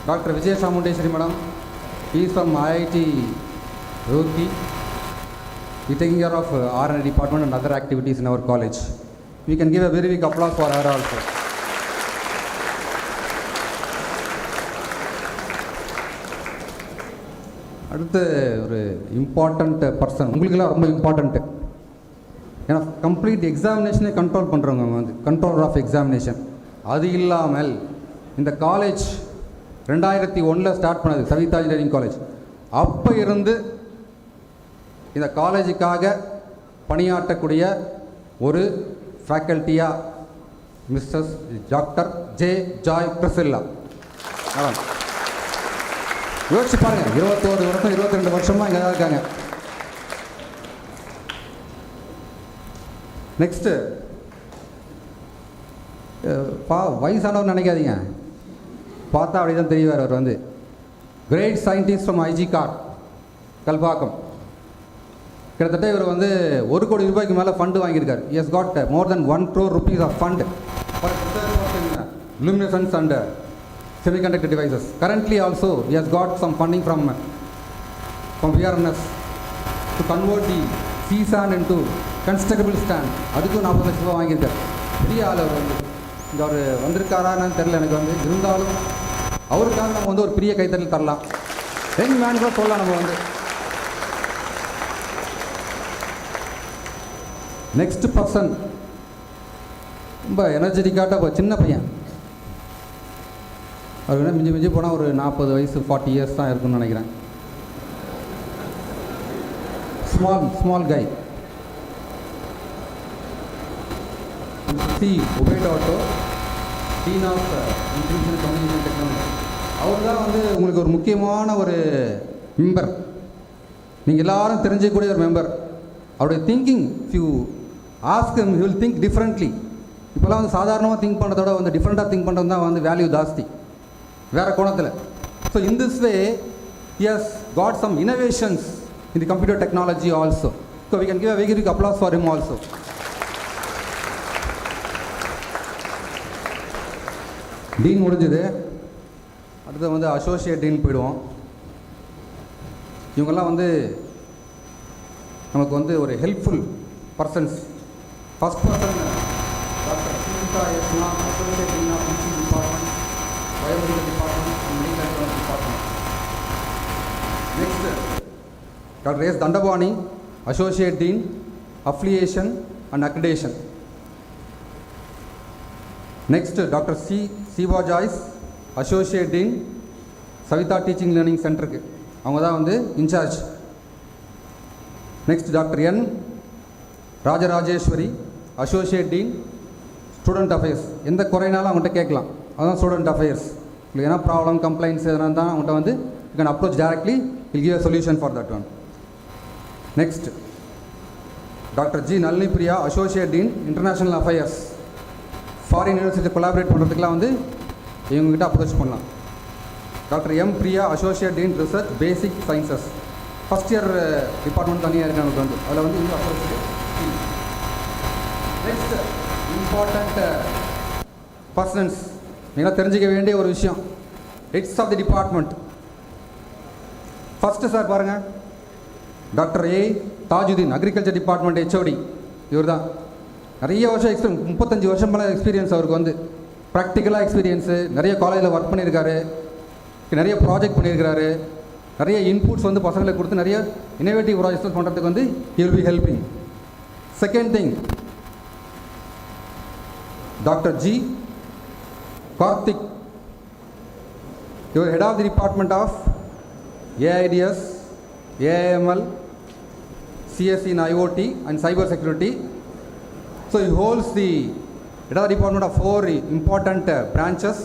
Speaker 8: Dr. Vijay Chamundeshwari Madam, he is from IIT Roorkee. He is taking care of R&D department and other activities in our college. We can give a very big applause for her also. அடுத்து ஒரு important person, உங்களுக்கெல்லாம் ரொம்ப important. ஏன்னா complete எக்ஸாமினேஷனே control பண்ணுறவங்க வந்து controller of examination. அது இல்லாமல் இந்த காலேஜ் 2001 ஸ்டார்ட் பண்ணது, சவீதா இன்ஜினியரிங் காலேஜ். அப்போ இருந்து இந்த காலேஜுக்காக பணியாற்றக்கூடிய ஒரு ஃபேக்கல்ட்டியாக mister doctor J Joy Priscilla. யோசிச்சு பாருங்கள், 21 வருஷம் 22 வருஷமாக இங்கே தான் இருக்காங்க. நெக்ஸ்ட்டு வயசானவர் நினைக்காதீங்க, பார்த்தா அப்படி தான் தெரிவார். அவர் வந்து great scientist from IGCAR Kalpakkam. கிட்டத்தட்ட இவர் வந்து 1 கோடி ரூபாய்க்கு மேலே ஃபண்டு வாங்கியிருக்கார். He has got more than 1 crore rupees of fund for research in luminescence and semiconductor devices. Currently also he has got some funding from VRNS to convert the sea sand into constructible stand. அதுக்கு 40 லட்ச ரூபா வாங்கியிருக்கார். பெரிய ஆள் அவர் வந்து. இங்கே அவர் வந்திருக்காரான்னு தெரில எனக்கு வந்து. இருந்தாலும் அவருக்காக நம்ம வந்து ஒரு பெரிய கைத்தறல் தரலாம். யங் மேன் கூட சொல்லலாம் நம்ம வந்து. நெக்ஸ்ட் பர்சன் ரொம்ப எனர்ஜெட்டிக்காக சின்ன பையன். அவர் வேணால் மிஞ்சி மிஞ்சி போனால் ஒரு 40 வயசு 40 இயர்ஸ் தான் இருக்குன்னு நினைக்கிறேன். Small guy. உபேடாட்டோ dean of information communication technology. அவர் தான் வந்து உங்களுக்கு ஒரு முக்கியமான ஒரு மெம்பர். நீங்கள் எல்லாரும் தெரிஞ்சக்கூடிய ஒரு மெம்பர். அவருடைய thinking, you ask him, he will think differently. இப்போலாம் வந்து சாதாரணமாக திங்க் பண்ணுறதோட வந்து டிஃப்ரெண்ட்டாக திங்க் பண்ணுறது தான் வந்து வேல்யூ ஜாஸ்தி வேறு கோணத்தில். So in this way he has got some innovations in the computer technology also. So we can give a very big applause for him also. Dean முடிஞ்சது. அடுத்து வந்து அசோசியேட் டீன் போயிடுவோம். இவங்கெல்லாம் வந்து நமக்கு வந்து ஒரு helpful persons. First person doctor Saveetha associate dean of department, biomedical department and medical electronics department. Next, Dr. S. Dandabani, Associate Dean, Affiliation and Accreditation. Next, Dr. C. Siva Joyce, Associate Dean, Saveetha Teaching Learning Center. அவங்க தான் வந்து incharge. Next doctor N Rajarajeswari, associate dean, student affairs. எந்த குறைனாலும் அவங்கள்ட்ட கேட்கலாம், அதுதான் student affairs. உங்களுக்கு என்ன ப்ராப்ளம், கம்ப்ளைண்ட்ஸ் எதனா தான் அவங்கள்ட்ட வந்து you can approach directly, will give a solution for that one. Next doctor G Nalini Priya, associate dean, international affairs. Foreign university collaborate பண்ணுறதுக்குலாம் வந்து இவங்ககிட்ட அப்ரோச் பண்ணலாம். Doctor M Priya, associate dean, research basic sciences. First year department தனியாக இருக்குது நமக்கு வந்து, அதில் வந்து இன்னும் அப்ரோச். நெக்ஸ்ட் இம்பார்ட்டண்ட் பர்சன்ஸ், நீங்கள் தெரிஞ்சிக்க வேண்டிய ஒரு விஷயம், heads of the department. First sir பாருங்கள், doctor A Tajudeen, agriculture department HOD. இவர் தான் நிறைய வருஷம் எக்ஸ்பீரியன்ஸ், 35 வருஷம் மேலே எக்ஸ்பீரியன்ஸ் அவருக்கு வந்து. ப்ராக்டிக்கலாக எக்ஸ்பீரியன்ஸு, நிறைய காலேஜில் ஒர்க் பண்ணியிருக்காரு, நிறைய ப்ராஜெக்ட் பண்ணியிருக்கிறாரு, நிறைய இன்புட்ஸ் வந்து பசங்களுக்கு கொடுத்து நிறைய இன்னோவேட்டிவ் ப்ராஜெக்ட்ஸ் பண்ணுறதுக்கு வந்து he will be helping. Second thing, doctor G Karthik, இவர் head of the department of AIDS, AIML, CSC in IoT and cyber security. So he holds the head of the department of 4 important branches.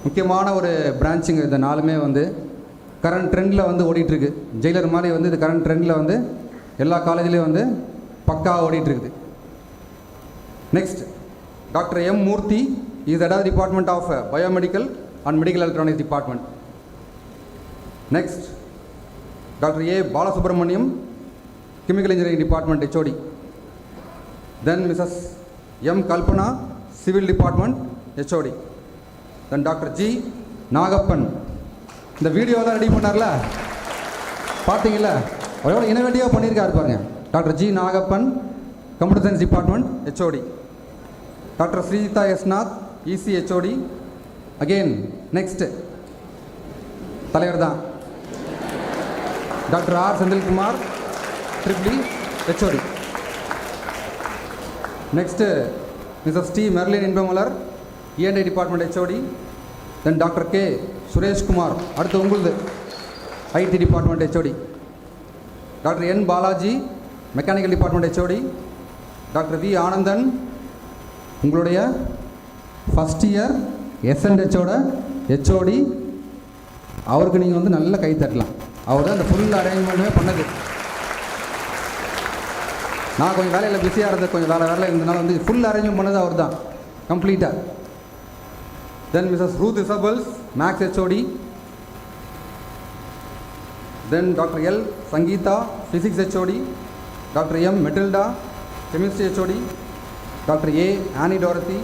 Speaker 8: முக்கியமான ஒரு பிரான்ச்சுங்க. இந்த நாலுமே வந்து current ட்ரெண்டில் வந்து ஓடிட்டுருக்கு. Jailer மாதிரி வந்து இது கரண்ட் ட்ரெண்டில் வந்து எல்லா காலேஜ்லேயும் வந்து பக்கா ஓடிட்டுருக்குது. Next doctor M Murthy is head of the department of biomedical and medical electronics department. Next doctor A Balasubramaniam, chemical engineering department HOD. Then Mrs M Kalpana, civil department HOD. Then doctor G Nagappan. இந்த வீடியோலாம் ready பண்ணார்ல, பார்த்தீங்களா? எவ்வளோ இனோவேட்டிவாக பண்ணியிருக்காரு பாருங்க. Doctor G Nagappan, computer science department HOD. Doctor Sreetha Snath, EC HOD. Again next தலைவர் தான் doctor R Senthilkumar, triple HOD. Next Mrs D Merlin Inbamalar, E and I department HOD. Then doctor K Sureshkumar, அடுத்து உங்களுது IT department HOD. Doctor N Balaji, mechanical department HOD. Doctor V Anandan, உங்களுடைய first year எஸ்என்ஹெச்சோட HOD. அவருக்கு நீங்கள் வந்து நல்ல கை தட்டலாம். அவர் தான் இந்த ஃபுல் அரேஞ்ச்மெண்ட்டுமே பண்ணது. நான் கொஞ்சம் வேலையில் பிஸியாக இருந்தது, கொஞ்சம் வேலையில் இருந்ததுனால வந்து ஃபுல் அரேஞ்ச்மெண்ட் பண்ணது அவர் தான் கம்ப்ளீட்டாக. Then Mrs Ruth Isabels, maths HOD. Then doctor L Sangeetha, physics HOD. Doctor M Matilda, chemistry HOD. Doctor A Annie Dorothy,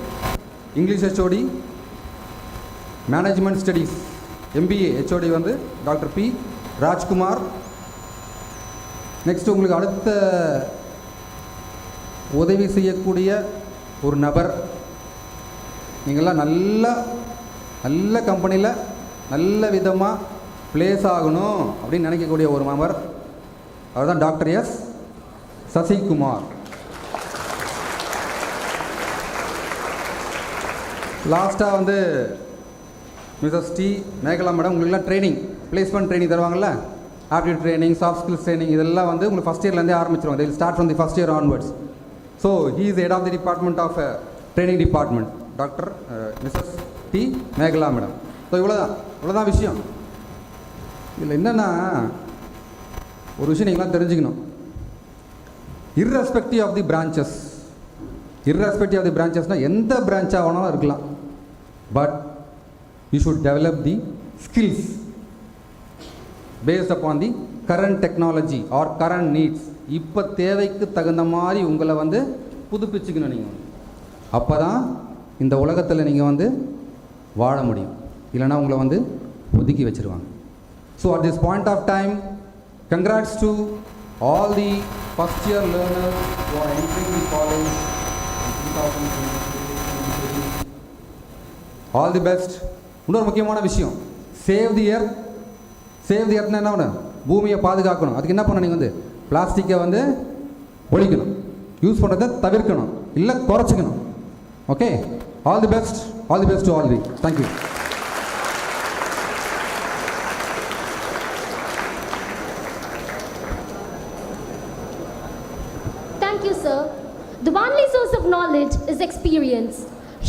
Speaker 8: English HOD. Management studies MBA HOD வந்து டாக்டர் பி ராஜ்குமார். நெக்ஸ்ட் உங்களுக்கு அடுத்த உதவி செய்யக்கூடிய ஒரு நபர், நீங்கள்லாம் நல்ல கம்பெனியில் நல்ல விதமாக பிளேஸ் ஆகணும் அப்படின்னு நினைக்கக்கூடிய ஒரு நபர், அவர் தான் டாக்டர் எஸ் சசிகுமார். லாஸ்ட்டாக வந்து மிஸ்ஸஸ் டி மேகலா மேடம், உங்களுக்குலாம் ட்ரைனிங், பிளேஸ்மெண்ட் ட்ரைனிங் தருவாங்கள்ல, aptitude training, soft skills training, இதெல்லாம் வந்து உங்களுக்கு ஃபஸ்ட் இயர்லேருந்தே ஆரம்பிச்சிருவாங்க. they will start from the first year onwards. So he is the head of the department of training department, doctor Mrs D Megala madam. So இவ்வளோதான் விஷயம். இதில் என்னென்னா ஒரு விஷயம் நீங்களாம் தெரிஞ்சுக்கணும். irrespective of the branches, irrespective of the branchesனால் எந்த பிரான்ச்சாக வேணாலும் இருக்கலாம், but you should develop the skills based upon the current technology or current needs. இப்போ தேவைக்கு தகுந்த மாதிரி உங்களை வந்து புதுப்பிச்சுக்கணும். நீங்கள் அப்போ தான் இந்த உலகத்தில் நீங்கள் வந்து வாழ முடியும், இல்லைனா உங்களை வந்து ஒதுக்கி வச்சுருவாங்க. So at this point of time, congrats to all the first year learners who are entering the college in 2023. All the best. இன்னொரு முக்கியமான விஷயம், save the earth. Save the எர்த்னா என்ன பண்ணணும்? பூமியை பாதுகாக்கணும். அதுக்கு என்ன பண்ணணும்? நீங்கள் வந்து பிளாஸ்டிக்கை வந்து ஒழிக்கணும், யூஸ் பண்ணுறதை தவிர்க்கணும், இல்லை குறைச்சிக்கணும். Okay, all the best, all the best to all the. Thank you.
Speaker 3: Thank you, sir. The only source of knowledge is experience.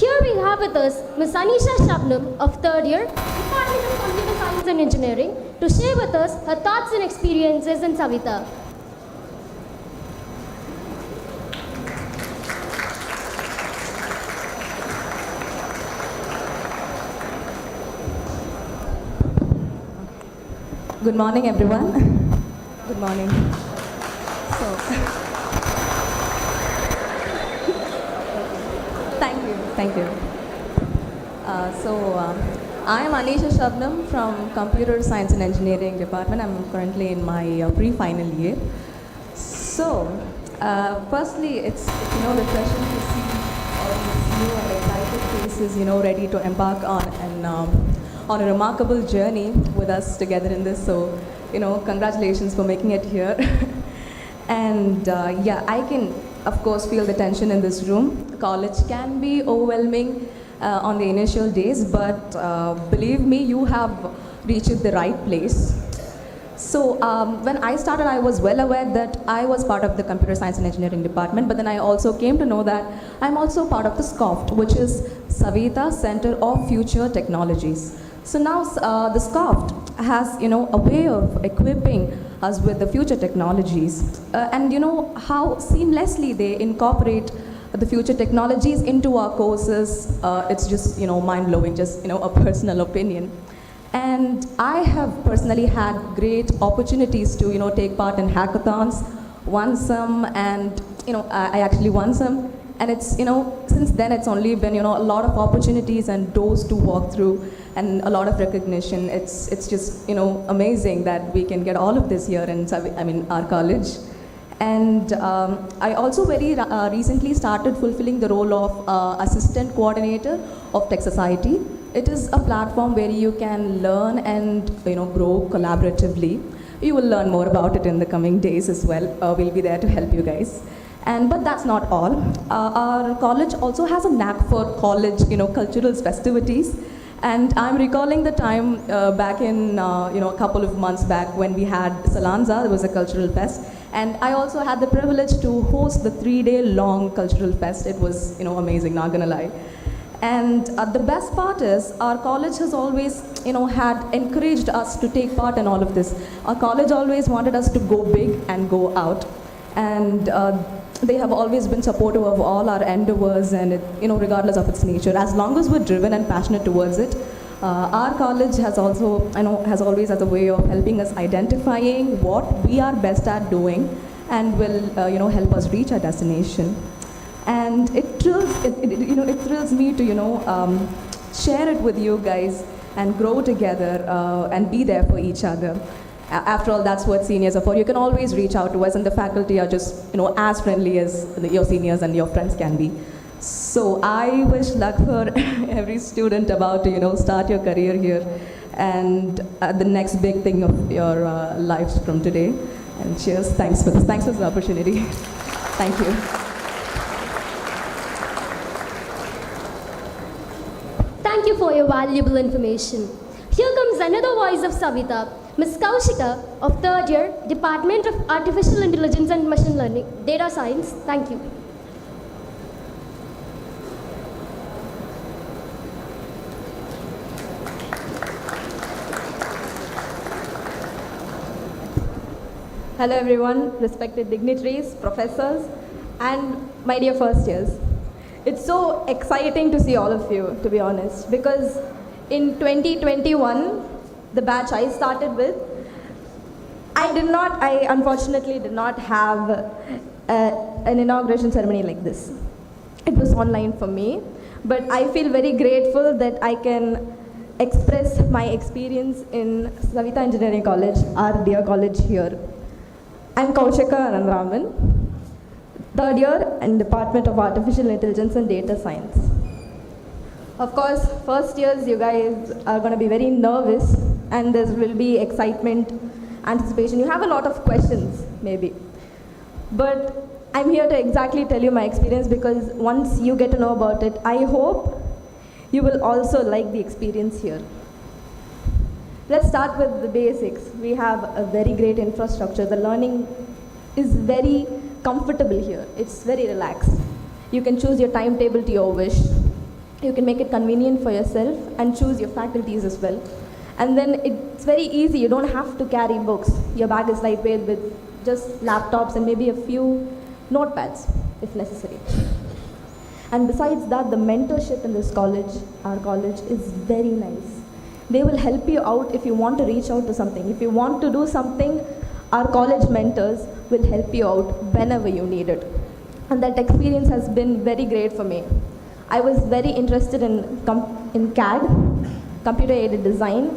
Speaker 3: Here we have with us Ms. Anisha Shabnam of 3rd year, Department of Computer Science and Engineering, to share with us her thoughts and experiences in Saveetha.
Speaker 2: Good morning, everyone. Good morning. Thank you. I am Anisha Shabnam from Computer Science and Engineering Department. I'm currently in my pre-final year. So, firstly, it's refreshing to see all these new and excited faces, ready to embark on a remarkable journey with us together in this. So, congratulations for making it here. And I can, of course, feel the tension in this room. College can be overwhelming on the initial days, but believe me, you have reached the right place. So when I started, I was well aware that I was part of the Computer Science and Engineering Department, but then I also came to know that I'm also part of the SCOFT, which is Saveetha Center of Future Technologies. So now the SCOFT has, a way of equipping us with the future technologies, and how seamlessly they incorporate the future technologies into our courses. It's just mind-blowing, just a personal opinion. And I have personally had great opportunities to take part in hackathons, won some, and I actually won some. And it's since then it's only been, a lot of opportunities and doors to walk through and a lot of recognition. It's just, amazing that we can get all of this here in our college. And I also very recently started fulfilling the role of assistant coordinator of Tech Society. It is a platform where you can learn and grow collaboratively. You will learn more about it in the coming days as well. We'll be there to help you guys. But that's not all. Our college also has a knack for college, cultural festivities. And I'm recalling the time back in, a couple of months back when we had Salanza, there was a cultural fest. And I also had the privilege to host the 3-day long cultural fest. It was, amazing, not gonna lie. And the best part is our college has always, had encouraged us to take part in all of this. Our college always wanted us to go big and go out. And they have always been supportive of all our endeavors and, regardless of its nature. As long as we're driven and passionate towards it, our college has also, has always had a way of helping us identifying what we are best at doing and will, help us reach our destination. And it thrills me to, share it with you guys and grow together and be there for each other. After all, that's what seniors are for. You can always reach out to us, and the faculty are just, as friendly as your seniors and your friends can be. So I wish luck for every student about to, start your career here and the next big thing of your lives from today. And cheers. Thanks for this. Thanks for the opportunity. Thank you.
Speaker 3: Thank you for your valuable information. Here comes another voice of Saveetha, Ms. Kaushika of 3rd year, Department of Artificial Intelligence and Machine Learning, Data Science. Thank you.
Speaker 2: Hello everyone, respected dignitaries, professors, and my dear first years. It's so exciting to see all of you, to be honest, because in 2021, the batch I started with, I unfortunately did not have an inauguration ceremony like this. It was online for me, but I feel very grateful that I can express my experience in Saveetha Engineering College, our dear college here. I'm Kaushika Anandraman, 3rd year in Department of Artificial Intelligence and Data Science. Of course, first years you guys are going to be very nervous and there will be excitement, anticipation. You have a lot of questions, maybe. But I'm here to exactly tell you my experience because once you get to know about it, I hope you will also like the experience here. Let's start with the basics. We have a very great infrastructure. The learning is very comfortable here. It's very relaxed. You can choose your timetable to your wish. You can make it convenient for yourself and choose your faculties as well. And then it's very easy. You don't have to carry books. Your bag is lightweight with just laptops and maybe a few notepads if necessary. And besides that, the mentorship in this college, our college, is very nice. They will help you out if you want to reach out to something. If you want to do something, our college mentors will help you out whenever you need it. And that experience has been very great for me. I was very interested in CAD, computer aided design,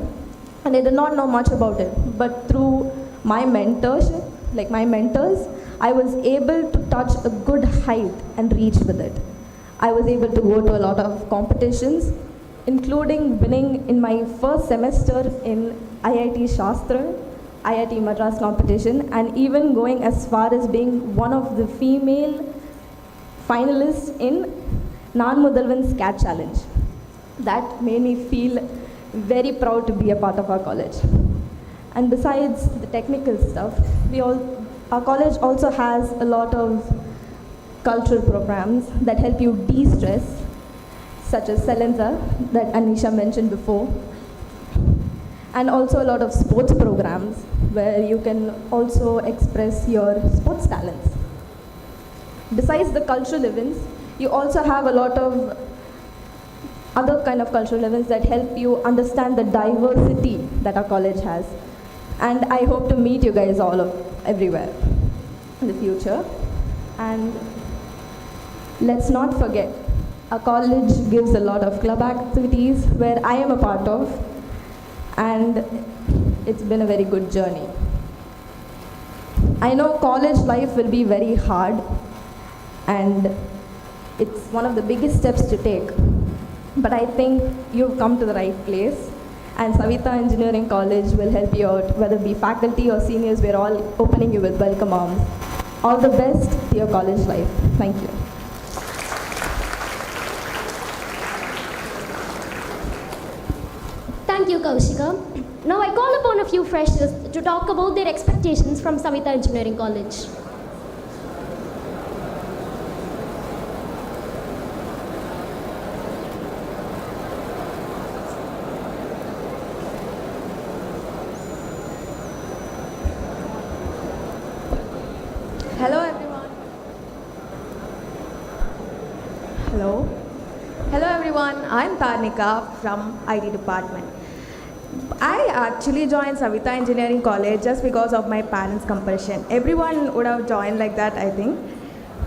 Speaker 2: and I did not know much about it. But through my mentorship, like my mentors, I was able to touch a good height and reach with it. I was able to go to a lot of competitions, including winning in my first semester in IIT Shastra, IIT Madras competition, and even going as far as being one of the female finalists in Non-Mudalvan's CAD Challenge. That made me feel very proud to be a part of our college. And besides the technical stuff, our college also has a lot of cultural programs that help you de-stress, such as Salenza that Anisha mentioned before, and also a lot of sports programs where you can also express your sports talents. Besides the cultural events, you also have a lot of other kind of cultural events that help you understand the diversity that our college has. And I hope to meet you guys all everywhere in the future. And let's not forget, Our college gives a lot of club activities where I am a part of, and it's been a very good journey. I know college life will be very hard, and it's one of the biggest steps to take. But I think you've come to the right place, and Saveetha Engineering College will help you out, whether it be faculty or seniors. We're all opening you with welcome arms. All the best to your college life. Thank you.
Speaker 3: Thank you, Kaushika. Now I call upon a few freshers to talk about their expectations from Saveetha Engineering College.
Speaker 2: Hello everyone. Hello. Hello everyone. I'm Tarnika from IT department. I actually joined Saveetha Engineering College just because of my parents' compulsion. Everyone would have joined like that, I think.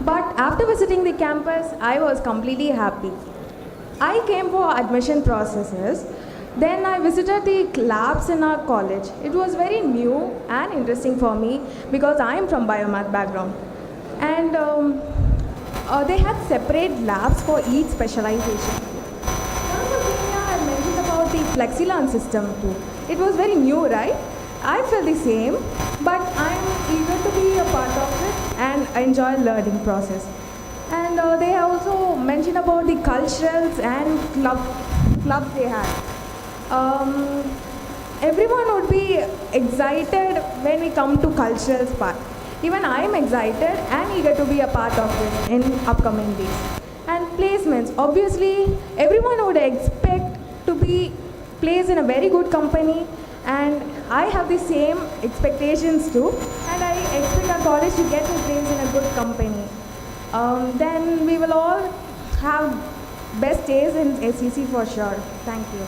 Speaker 2: But after visiting the campus, I was completely happy. I came for admission processes. Then I visited the labs in our college. It was very new and interesting for me because I am from biomath background. And they had separate labs for each specialization. One of the things I mentioned about the FlexiLearn system too. It was very new, right? I felt the same, but I'm eager to be a part of it and enjoy learning process. And they also mentioned about the culturals and clubs they had. Everyone would be excited when we come to culturals part. Even I am excited and eager to be a part of it in upcoming days. And placements, obviously everyone would expect to be placed in a very good company, and I have the same expectations too, and I expect our college to get me placed in a good company. Then we will all have best days in SEC for sure. Thank you.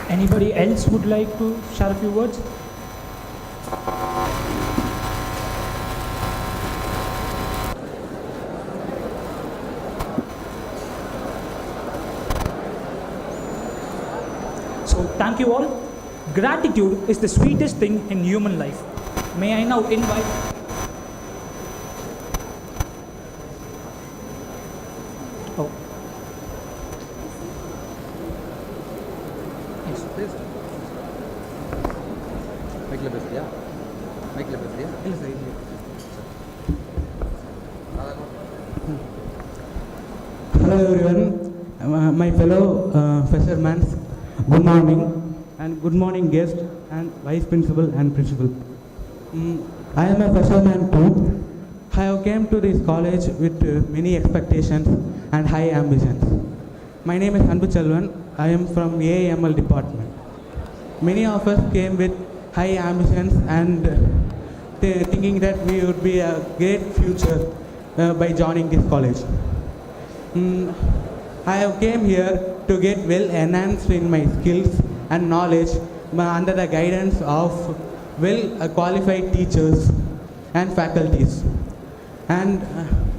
Speaker 4: Anybody else would like to share a few words? So thank you all. Gratitude is the sweetest thing in human life. May I now invite
Speaker 9: Hello everyone, my fellow fishermen, good morning, and good morning guest and vice principal and principal. I am a fisherman too. I have came to this college with many expectations and high ambitions. My name is Anbu Chalvan. I am from AML department. Many of us came with high ambitions and thinking that we would be a great future by joining this college. I have came here to get well enhanced in my skills and knowledge under the guidance of well qualified teachers and faculties. And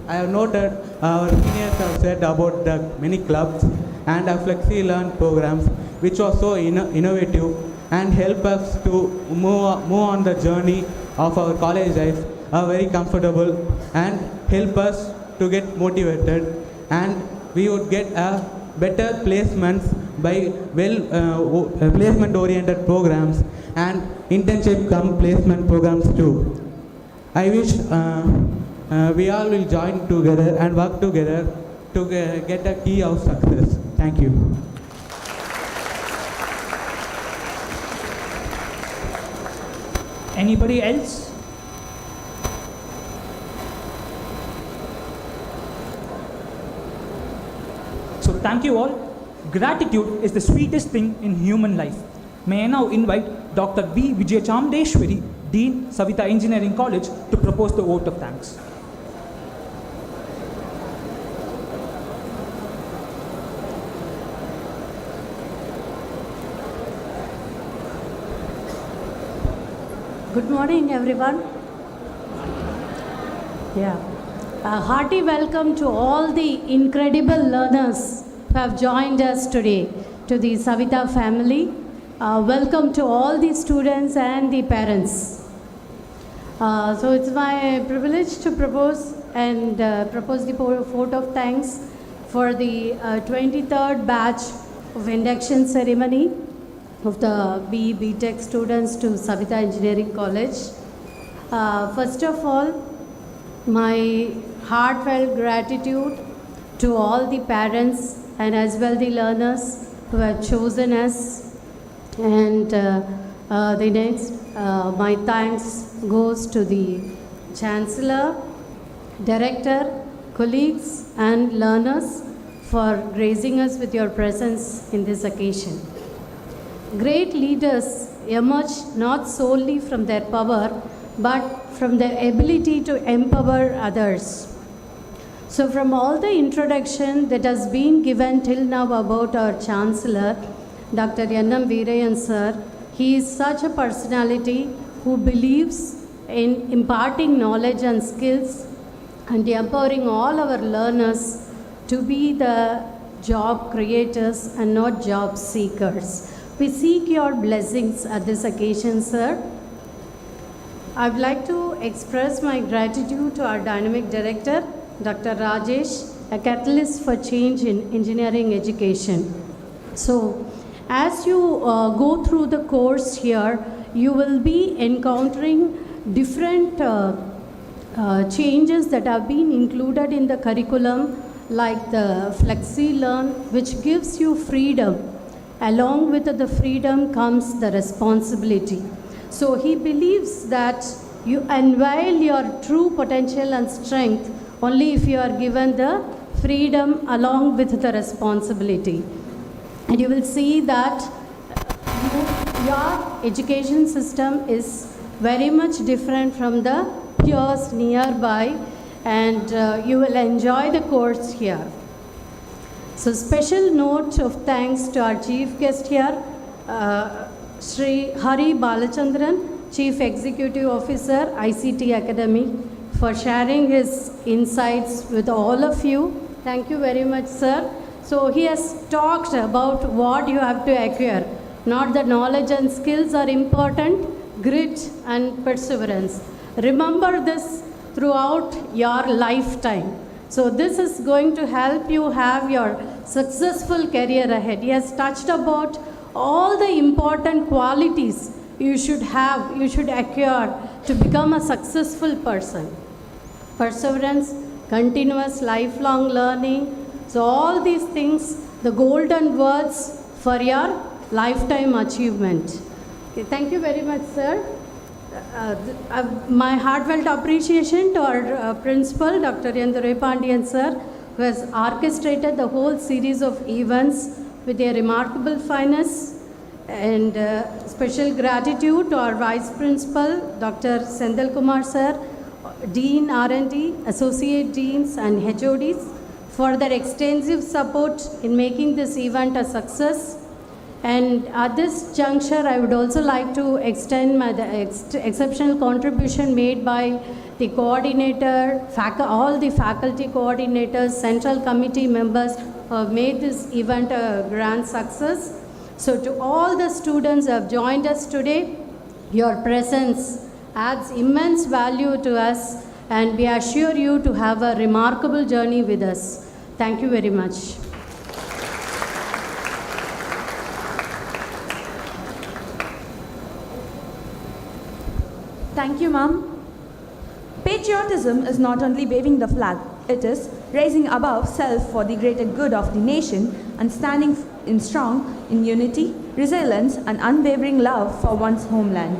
Speaker 9: I have noted our seniors have said about the many clubs and our FlexiLearn programs, which are so innovative and help us to move on the journey of our college life, are very comfortable and help us to get motivated, and we would get a better placements by placement oriented programs and internship cum placement programs too. I wish we all will join together and work together to get a key of success. Thank you.
Speaker 4: anybody else? So thank you all. Gratitude is the sweetest thing in human life. May I now invite Dr. B. Vijayachamdeshwari, Dean, Saveetha Engineering College, to propose the vote of thanks.
Speaker 10: Good morning, everyone. Yeah. A hearty welcome to all the incredible learners who have joined us today, to the Saveetha family. Welcome to all the students and the parents. So it's my privilege to propose the vote of thanks for the 23rd batch of induction ceremony of the B.E. B.Tech students to Saveetha Engineering College. First of all, my heartfelt gratitude to all the parents and as well the learners who have chosen us. And the next, my thanks goes to the Chancellor, Director, colleagues and learners for gracing us with your presence in this occasion. Great leaders emerge not solely from their power, but from their ability to empower others. So from all the introduction that has been given till now about our Chancellor, Dr. N.M. Veerayan sir, he is such a personality who believes in imparting knowledge and skills and empowering all our learners to be the job creators and not job seekers. We seek your blessings at this occasion, sir. I would like to express my gratitude to our dynamic director, Dr. Rajesh, a catalyst for change in engineering education. So, as you go through the course here, you will be encountering different changes that have been included in the curriculum, like the Flexi Learn, which gives you freedom. Along with the freedom comes the responsibility. So he believes that you unveil your true potential and strength only if you are given the freedom along with the responsibility. And you will see that your education system is very much different from the peers nearby, and you will enjoy the course here. So special note of thanks to our chief guest here, Thiru Hari Balachandran, Chief Executive Officer, ICT Academy, for sharing his insights with all of you. Thank you very much, sir. So he has talked about what you have to acquire. Not the knowledge and skills are important, grit and perseverance. Remember this throughout your lifetime. So this is going to help you have your successful career ahead. He has touched about all the important qualities you should have, you should acquire to become a successful person. Perseverance, continuous lifelong learning. So all these things, the golden words for your lifetime achievement. Okay, thank you very much, sir. My heartfelt appreciation to our principal, Dr. Thiru Hari sir, who has orchestrated the whole series of events with a remarkable finesse. And special gratitude to our vice principal, Dr. Sendal Kumar sir, Dean R&D, Associate Deans and HODs for their extensive support in making this event a success. And at this juncture, I would also like to extend my exceptional contribution made by the coordinator, all the faculty coordinators, central committee members who have made this event a grand success. So to all the students who have joined us today, your presence adds immense value to us, and we assure you to have a remarkable journey with us. Thank you very much.
Speaker 2: Thank you, ma'am. Patriotism is not only waving the flag, it is raising above self for the greater good of the nation and standing strong in unity, resilience and unwavering love for one's homeland.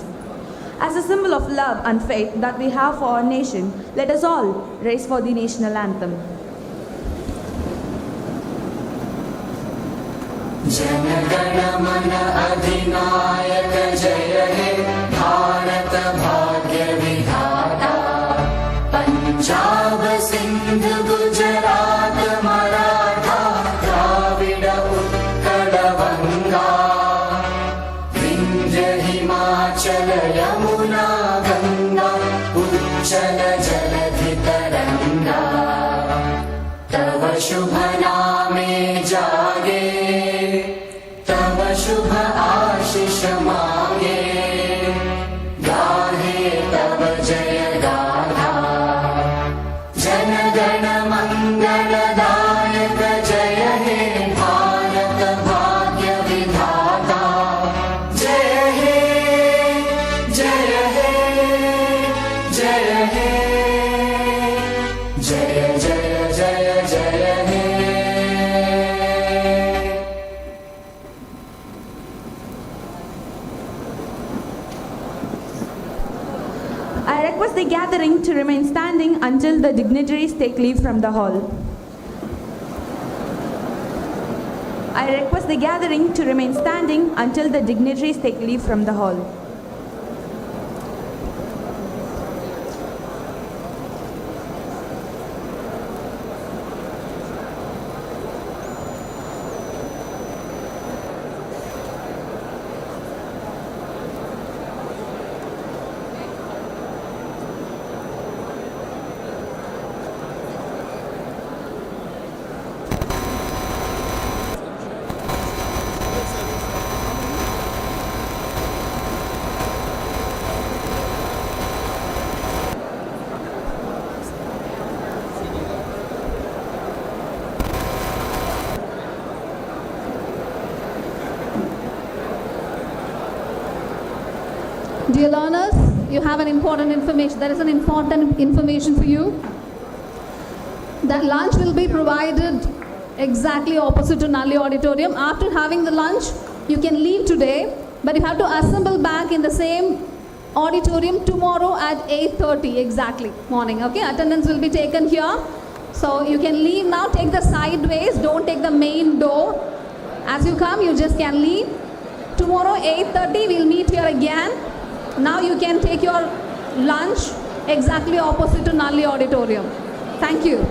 Speaker 2: As a symbol of love and faith that we have for our nation, let us all raise for the national anthem.
Speaker 11: Jana Gana मन अधिनायक जय हे भारत भाग्य विधाता पंजाब सिंध गुजरात मराठा द्राविड उत्कल बंगा विंध्य हिमाचल यमुना गंगा उच्चल जलधि तव शुभ नामे जागे, तव शुभ आशीष मांगे, गाहे तव जय गाथा, जन गण मंगलदायक जय हे भारत भाग्य विधाता, जय हे जय हे जय हे जय जय जय जय हे।
Speaker 2: I request the gathering to remain standing until the dignitaries take leave from the hall. I request the gathering to remain standing until the dignitaries take leave from the hall.
Speaker 12: Dear learners, you have an important information. There is an important information for you. That lunch will be provided exactly opposite to Nalli Auditorium. After having the lunch, you can leave today, but you have to assemble back in the same auditorium tomorrow at 8:30 exactly morning. Okay, attendance will be taken here. So you can leave now. Take the sideways. Don't take the main door. As you come, you just can leave. Tomorrow 8:30 we'll meet here again. Now you can take your lunch exactly opposite to Nalli Auditorium. Thank you.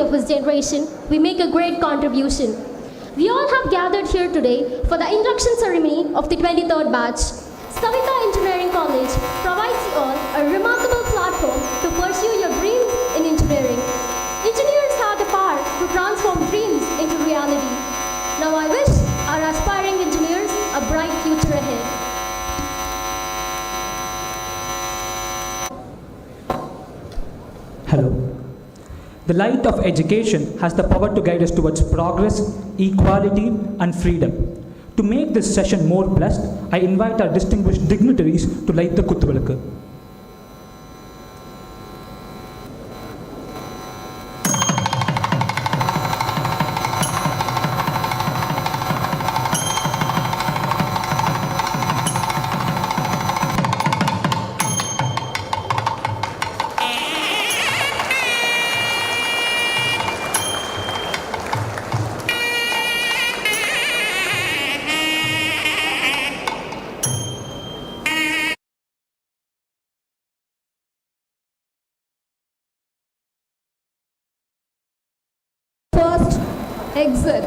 Speaker 3: Of his generation, we make a great contribution. We all have gathered here today for the induction ceremony of the 23rd batch. Saveetha Engineering College provides you all a remarkable platform to pursue your dreams in engineering. Engineers have the power to transform dreams into reality. Now I wish our aspiring engineers a bright future ahead.
Speaker 4: Hello. The light of education has the power to guide us towards progress, equality, and freedom. To make this session more blessed, I invite our distinguished dignitaries to light the Kuthuvilakku.
Speaker 12: First exit.